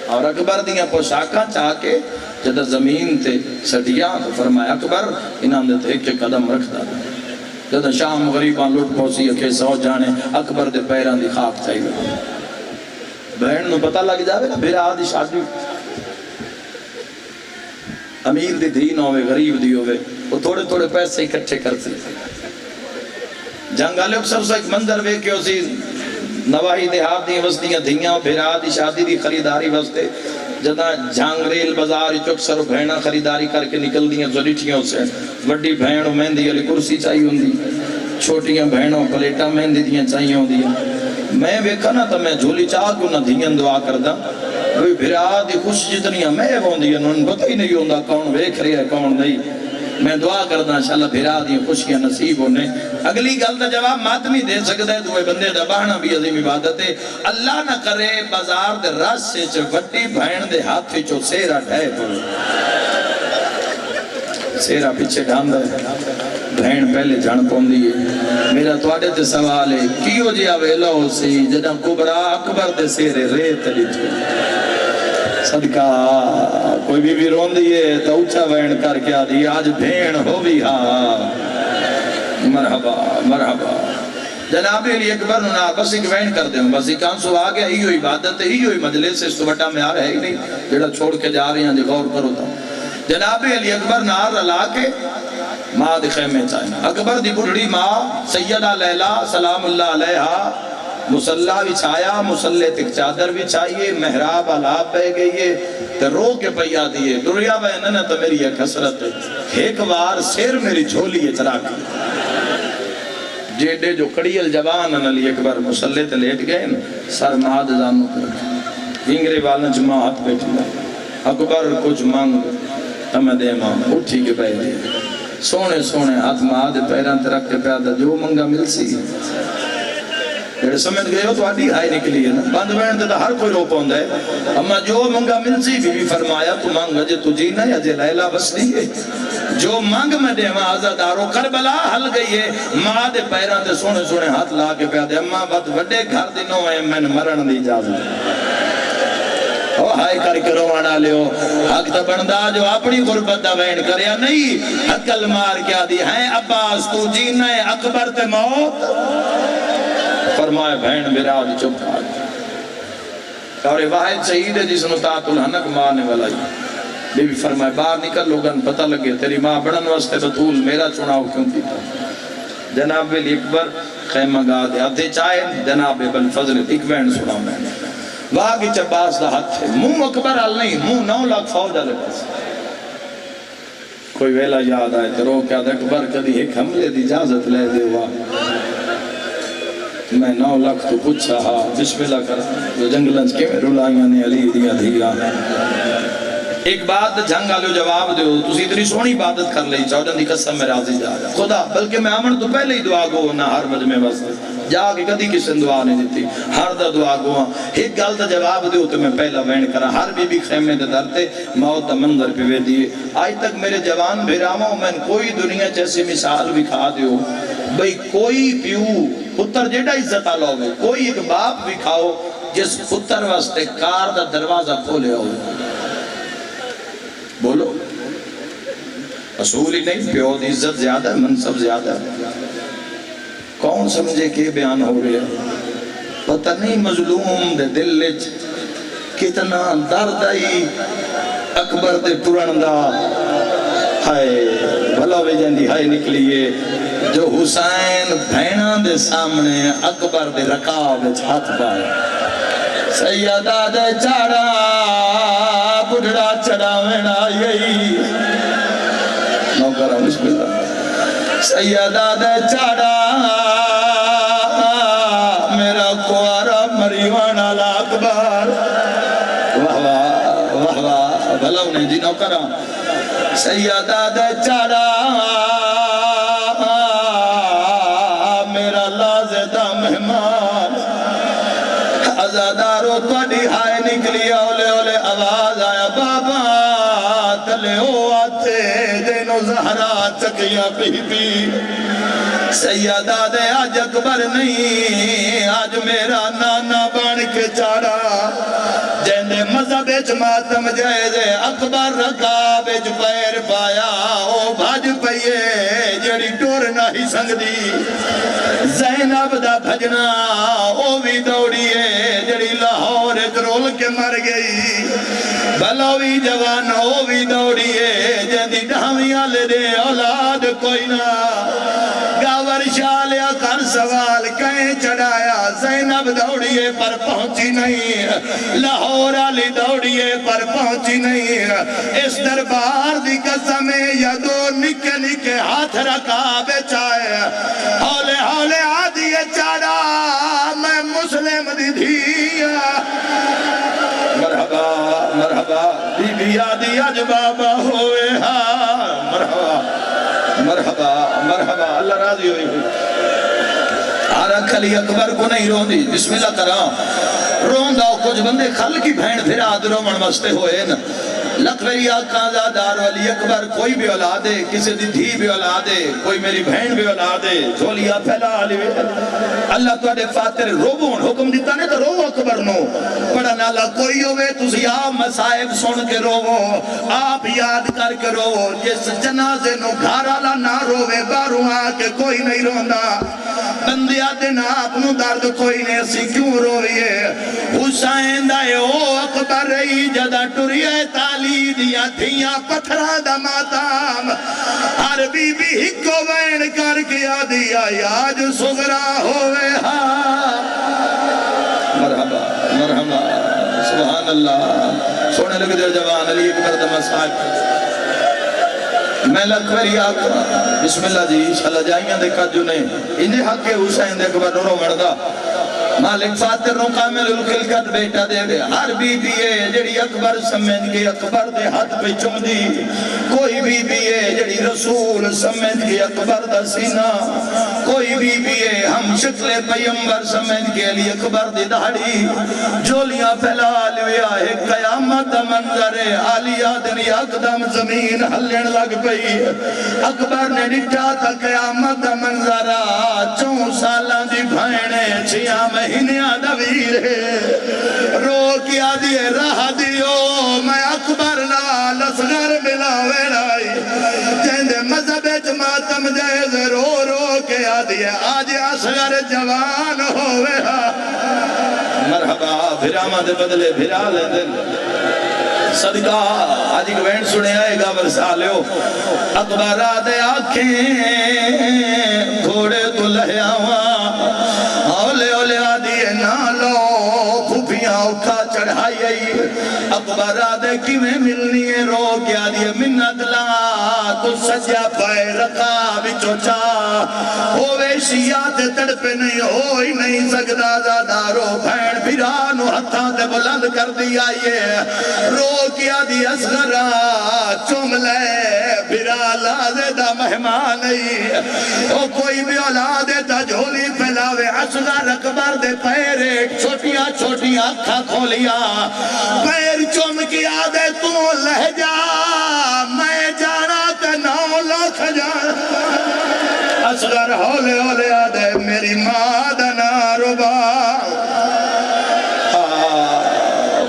اور اکبر دیا پوشاکاں چاہ کے جدہ زمین تے سٹیا تو فرمایا اکبر انہاں دے تے ایک قدم رکھ دا جدہ شام غریبان لوٹ پوسی اکے سو جانے اکبر دے پیران دی خاک چاہیے بہن نو پتہ لگ جاوے نا میرا آدھی شادی امیر دی دھی نہ ہوئے غریب دی ہوئے وہ تھوڑے تھوڑے پیسے اکٹھے کرتے جنگ آلے اکثر سے ایک منظر وے کہ اسی نواہی دیہات دی وستیاں دھیاں بھیرا دی شادی دی خریداری وستے جدہ جھانگ ریل بازار اکثر بہنہ خریداری کر کے نکل دیاں زلیٹیاں سے وڈی بہنوں مہندی علی کرسی چاہیے ہوں دی چھوٹیاں بہنوں پلیٹا مہندی دیاں چاہیے ہوں دیاں میں ویکھا نا تو میں جھولی چاہ کیوں نہ دھیاں دعا کردہ کوئی بھرا دی خوش جتنی میں ہوں دی انہوں پتہ ہی نہیں ہوندہ کون ویکھ رہی ہے کون نہیں میں دعا کردہ انشاءاللہ بھرا دی خوشیاں نصیب ہونے اگلی گل دا جواب مات نہیں دے سکتا ہے دوئے بندے دا بہنا بھی عظیم عبادت ہے اللہ نہ کرے بازار دے رس سے چھ وٹی بھائن دے ہاتھ چو سیرہ ڈھائے پڑے سیرہ پیچھے ڈھاندہ ہے بہن پہلے جان پوندی ہے میرا توڑے تے سوال ہے کیوں جی آویلہ ہو سی جنہ کبرا اکبر دے سیرے ریت لیتے صدقہ کوئی بھی رون دیئے تو اچھا بہن کر کے آدھی آج بہن ہو بھی ہاں مرحبا مرحبا جناب علی اکبر نہ بس ایک بہن کر دیں بس ایک آنسو آگیا ہی ہوئی عبادت ہے ہی ہوئی مجلس اس تو بٹا میں آ رہا ہے ہی نہیں جڑا چھوڑ کے جا رہے ہیں جو غور کرو تھا جناب علی اکبر نار رلا کے ماں دی خیمے چاہیے اکبر دی بڑھڑی ماں سیدہ لیلہ سلام اللہ علیہا مسلح بھی چھایا مسلح تک چادر بھی چھائیے محراب علاب بہ گئیے تو رو کے پیا دیئے دریا بہننا تو میری ایک حسرت ہے ایک بار سیر میری جھولی اترا کی جیڈے جو کڑیل جوان علی اکبر مسلح تے لیٹ گئے سر ماد زانو پر انگرے والا جماع ہاتھ بیٹھ گئے اکبر کچھ مانگ تمہیں دے ماں اٹھی کے پہ دے سونے سونے ہاتھ ماں دے پیران تے رکھ کے پیادہ جو منگا مل سی جڑے سمجھ گئے ہو تو آڈی ہائی نکلی ہے نا بند بین تے ہر کوئی رو پوندا ہے اما جو منگا مل سی بھی فرمایا تو مانگ جے تو جینا یا جے لیلا بستی ہے جو مانگ میں دے ماں آزادارو کربلا حل گئی ہے ماں دے پیران تے سونے سونے ہاتھ لا کے پیادے اما بات وڈے گھر دنوں ہے میں مرن دی اجازت او ہائے کر کے روانا لیو حق تا بندہ جو اپنی غربت دا وین کریا نہیں عقل مار کیا دی ہیں عباس تو جینا ہے اکبر تے موت فرمائے بہن میرا آج چپ آج اور واحد شہید ہے جس نے طاعت الحنک مارنے والا ہی بی بی فرمائے باہر نکل لوگن پتہ لگے تیری ماں بڑن واسطے بطول میرا چناؤ کیوں کیتا جناب ولی اکبر خیمہ گاہ دے آدھے چاہے جناب ابن فضل ایک بین سنا میں واہ کی چباس دا ہاتھ ہے منہ اکبر حال نہیں منہ 9 لاکھ فوج آلے پاس کوئی ویلا یاد آئے تو رو کیا دا اکبر کدی ایک حملے دی اجازت لے دے ہوا میں 9 لاکھ تو پوچھا ہاں بسم اللہ کر جو جنگلنز کے میں رولائیاں نے علی دیا دھیا ایک بات جھنگ آلو جواب دیو تُسی اتنی سونی عبادت کر لئی چاہو جن دی قسم میں راضی جا خدا بلکہ میں آمن تو پہلے ہی دعا گو نہ ہر مجمع بس جا کے کدی کسی دعا نہیں دیتی ہر دا دعا گو ایک گل دا جواب دیو تو میں پہلا وین کرا ہر بی بی خیمے دے درتے موت دا منظر پہ وے دیئے آج تک میرے جوان بھیراموں میں کوئی دنیا جیسے مثال بھی کھا دیو بھئی کوئی پیو پتر جیڑا عزت آلو ہوئے کوئی ایک باپ بھی کھاؤ جس پتر واسطے کار دا دروازہ کھولے ہوئے بولو اصول ہی نہیں پیو دی عزت زیادہ ہے منصب زیادہ ہے کون سمجھے کہ بیان ہو رہے ہیں پتہ نہیں مظلوم دے دل لچ کتنا درد آئی اکبر دے پرن دا ہائے بھلا بھی جاندی ہائے نکلیے جو حسین بھینہ دے سامنے اکبر دے رکاب ہاتھ پائے سیدہ دے چاڑا بڑھڑا چڑھا وینا یہی نوکرہ بسم اللہ سیدہ دے چاڑا میرا کوارا مریوانا اکبر واہ واہ واہ واہ بھلا انہیں جی نوکرہ سیدہ دے چاڑا میرا لازدہ مہمان ازادارو توڑی ہائے نکلی اولے اولے آواز آیا بابا تلے ہو آتے دینو زہرا چکیا پی پی سیدہ دے آج اکبر نہیں آج میرا نانا بان کے چاڑا جیندے مذہب اچ ماتم جائزے اکبر رکاب اچ پیر پایا او بھاج پئیے جڑی ٹور نہ ہی سنگ دی زینب دا بھجنا او بھی دوڑیے جڑی لاہور اچ رول کے مر گئی بھلوی جوان او بھی دوڑیے جیندی ڈھاویاں لے دے اولاد کوئی نہ گاور شالیا کر سوال کہیں چڑھایا زینب دوڑیے پر پہنچی نہیں لاہور علی دوڑیے پر پہنچی نہیں اس دربار دی قسمیں یا دو نکے نکے ہاتھ رکھا بچائے ہولے ہولے آدھیے چڑھا میں مسلم دی دھیا مرحبا مرحبا بی بی آدھی اج بابا ہوئے ہاں مرحبا مرحبا مرحبا اللہ راضی ہوئی آرہ کھلی اکبر کو نہیں رون دی بسم اللہ کرا رون داؤ کچھ بندے خل کی بھین پھر آدھروں منمستے ہوئے نا لکھوری آقا زادار والی اکبر کوئی بھی اولادے کسی دی دھی بھی اولادے کوئی میری بہن بھی اولادے جھولیا پھیلا علی اللہ تو اڈے فاتر روبون حکم دیتا نہیں تو رو اکبر نو پڑھا نالا کوئی ہوئے تُسی آپ مسائب سن کے روو آپ یاد کر کے روو جس جنازے نو گھارالا نہ روے باروں آکے کوئی نہیں روندہ بندیا دن آپ نو درد کوئی نہیں اسی کیوں روئیے حسین دائے او اکبر رئی جدہ ٹوریے تالی دیا دھیاں پتھرہ دا ماتام ہر بی بی ہکو وین کر کیا دیا یاج سغرا ہوئے ہاں مرحبا مرحبا سبحان اللہ سونے لگے دے جوان علی اکبر دمہ صاحب میں لکھوری آقا بسم اللہ جی انشاءاللہ جائیاں دیکھا جو نے انہیں حق کے حسین دے اکبر رو مردہ مالک فاتر نو کامل الخلقت بیٹا دے دے ہر بی بی ہے جڑی اکبر سمجھ کے اکبر دے ہاتھ پہ چم دی کوئی بی بی ہے جڑی رسول سمجھ کے اکبر دا سینہ کوئی بی بی ہے ہم شکل پیمبر سمجھ کے علی اکبر دی داڑھی جولیاں پھیلا لیا ہے قیامت دا منظر ہے آلیہ دن اقدم زمین ہلن لگ پئی اکبر نے ڈٹھا تا قیامت دا منظر 4 سالاں دی بھائنے 6 مہینیاں دا ویر ہے رو کیا دیے راہ دیو میں اکبر نال اصغر ملاوے لائی جہندے مذہب ماتم جائز رو رو کیا دیے آج اصغر جوان ہوئے مرحبا بھراما دے بدلے بھرا لے دل صدقہ آج ایک وینڈ سنے آئے گا برسالیو اکبر آدھے آنکھیں گھوڑے تو لہے آواں اولے اولے آدھے نالو پھوپیاں اٹھا چڑھائی آئی اکبر آدھے کی میں ملنی ہے رو کیا دیئے منت لا تو سجا پائے رکھا بچو چاہ ہوئے شیعات تڑپے نہیں ہوئی نہیں سکتا زادارو بھین بھیرانو ہتھاں تے بلند کر دیا یہ رو کیا دی اصغرہ چوم لے بھیرا لازے دا مہمان نہیں او کوئی بھی اولادے تا جھولی پھیلاوے اصغر اکبر دے پیرے چھوٹیاں چھوٹیاں اکھا کھولیا پیر چوم کیا دے تو لہ جا میں جانا تے 9 لاکھ جانا اصغر ہولے ہولے آدھے میری ماں دنا ربا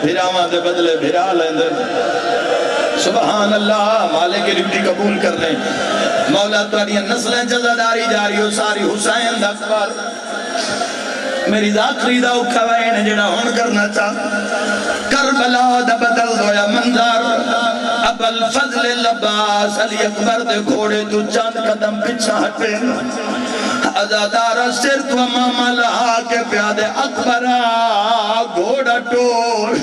بھیراما دے بدلے بھیرا لیندے سبحان اللہ مالک کی ڈیوٹی قبول کر لیں مولا تواڈیاں نسلیں جزاداری جاری ہو ساری حسین دا اکبر میری ذاکری دا اوکھا وین جڑا ہون کرنا چاہ کربلا دا بدل دویا منظر ابو الفضل لباس علی اکبر دے گھوڑے تو چند قدم پچھا ہٹے ازادارہ سر تو امامہ لہا کے پیادے اکبرہ گھوڑا ٹور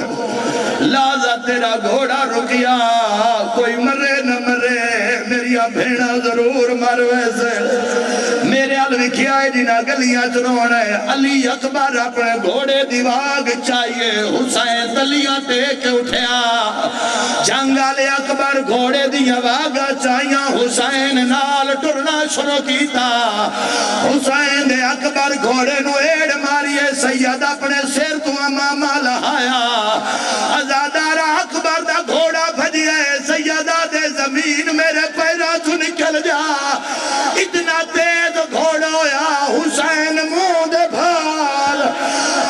لازہ تیرا گھوڑا رکیا کوئی مرے نہ مرے میری بھیڑا ضرور مروے سے میرے علوی کیا ہے جنہ گلیاں چروڑ ہے علی اکبر اپنے گھوڑے دیواغ چاہیے حسین تلیاں ٹیک اٹھیا جنگال اکبر گھوڑے دیواغ چاہیے حسین نال ٹرنا شروع کیتا حسین دے اکبر گھوڑے نو ایڑ ماریے سید اپنے سیر تو امامہ لہایا ازادارہ اکبر دا گھوڑا بھجیے سیدہ دے زمین میرے پیرا تو نکل جا اتنا تیز گھوڑا ہویا حسین منہ دے بھال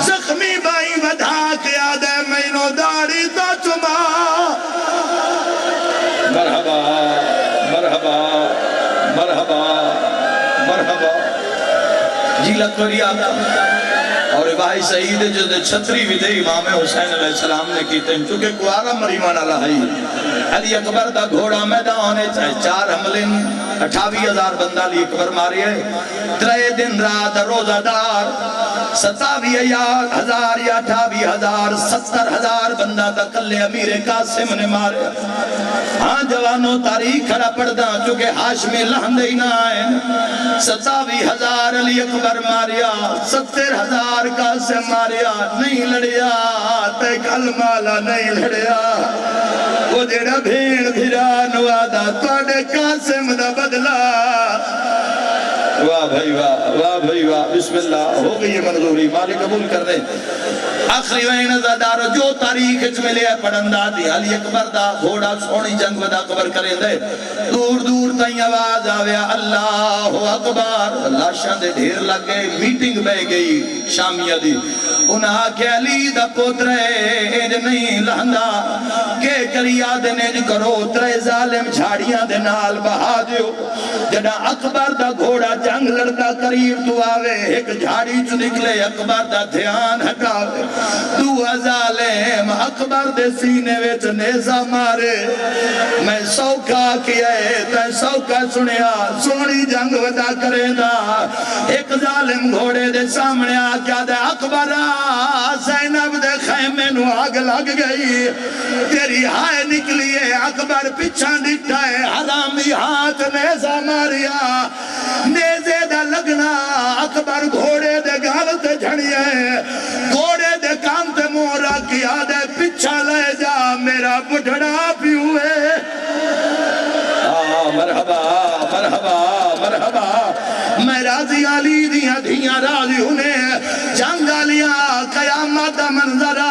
زخمی بائی ودھا کیا دے مینو داڑی تا چما مرحبا مرحبا مرحبا مرحبا جی لکوری آتا اور بھائی سعید جو دے چھتری بھی دے امام حسین علیہ السلام نے کیتے ہیں چونکہ کوارا مریمان علیہ علی اکبر دا گھوڑا میدان ہونے چاہے 4 حملیں 28,000 بندہ علی اکبر ماری ہے 3 دن رات روزہ دار 27,000 یا 28,000 70,000 بندہ دا کلے امیر قاسم نے مارے ہاں جوانوں تاریخ کھڑا پڑھدا چونکہ ہاشمی لہندے ہی نہ آئے 27,000 علی اکبر ماریا 70,000 قاسم ماریا نہیں لڑیا تے کل مالا نہیں لڑیا وہ جڑا بھیڑ بھیران وعدہ توڑے قاسم دا بدلا واہ بھائی واہ بسم اللہ ہو گئی منظوری مالک قبول کر دے آخری وین ازادارو جو تاریخ اچ ملے ہے پڑھندہ دی علی اکبر دا گھوڑا سونی جنگ ودا اکبر کریں دے دور دور تائیں آواز آویا اللہ اکبر لاشاں دے ڈھیر لگ گئے میٹنگ بہ گئی شامیہ دی انہاں کے علی دا پوترے انج نہیں لہندہ کہ کریا دے نج کرو 3 ظالم جھاڑیاں دے نال بہا دیو جڑا اکبر دا گھوڑا جنگ لڑتا قریب تو آوے ایک جھاڑی چو نکلے اکبر دا دھیان ہٹاوے 2 ظالم اکبر دے سینے ویچ نیزہ مارے میں سوکا کیا ہے تے سوکا سنیا سونی جنگ ودا کرے دا ایک ظالم گھوڑے دے سامنے آکیا دے اکبر زینب دے خیمے نو آگ لگ گئی تیری ہائے نکلی ہے اکبر پچھا ڈٹھا ہے حرامی ہاتھ نیزہ ماریا نیزے دا لگنا اکبر گھوڑے دے گھر تے جھڑ کھڑی ہے گھوڑے دے کان تے مورا کیا دے پچھا لے جا میرا بڑھڑا پیو ہے مرحبا مرحبا مرحبا میں راضی علی دیاں دھیاں راضی ہونے جنگ آلیاں قیامت دا منظرہ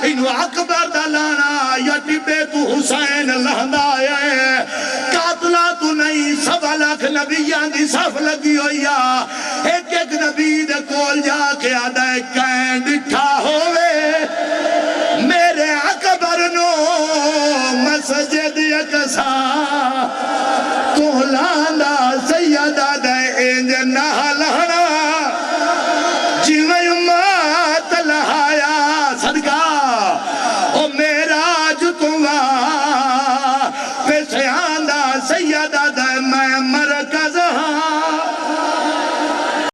انہو اکبر دا لانا یا ٹبے تو حسین لہندا ہے قاتلہ تو نہیں 1.25 لاکھ نبیان دی صف لگی ہویا ایک ایک نبی دے کول جا کے آدھا کہیں ڈٹھا ہوئے میرے اکبر نو مسجد اقصا کولا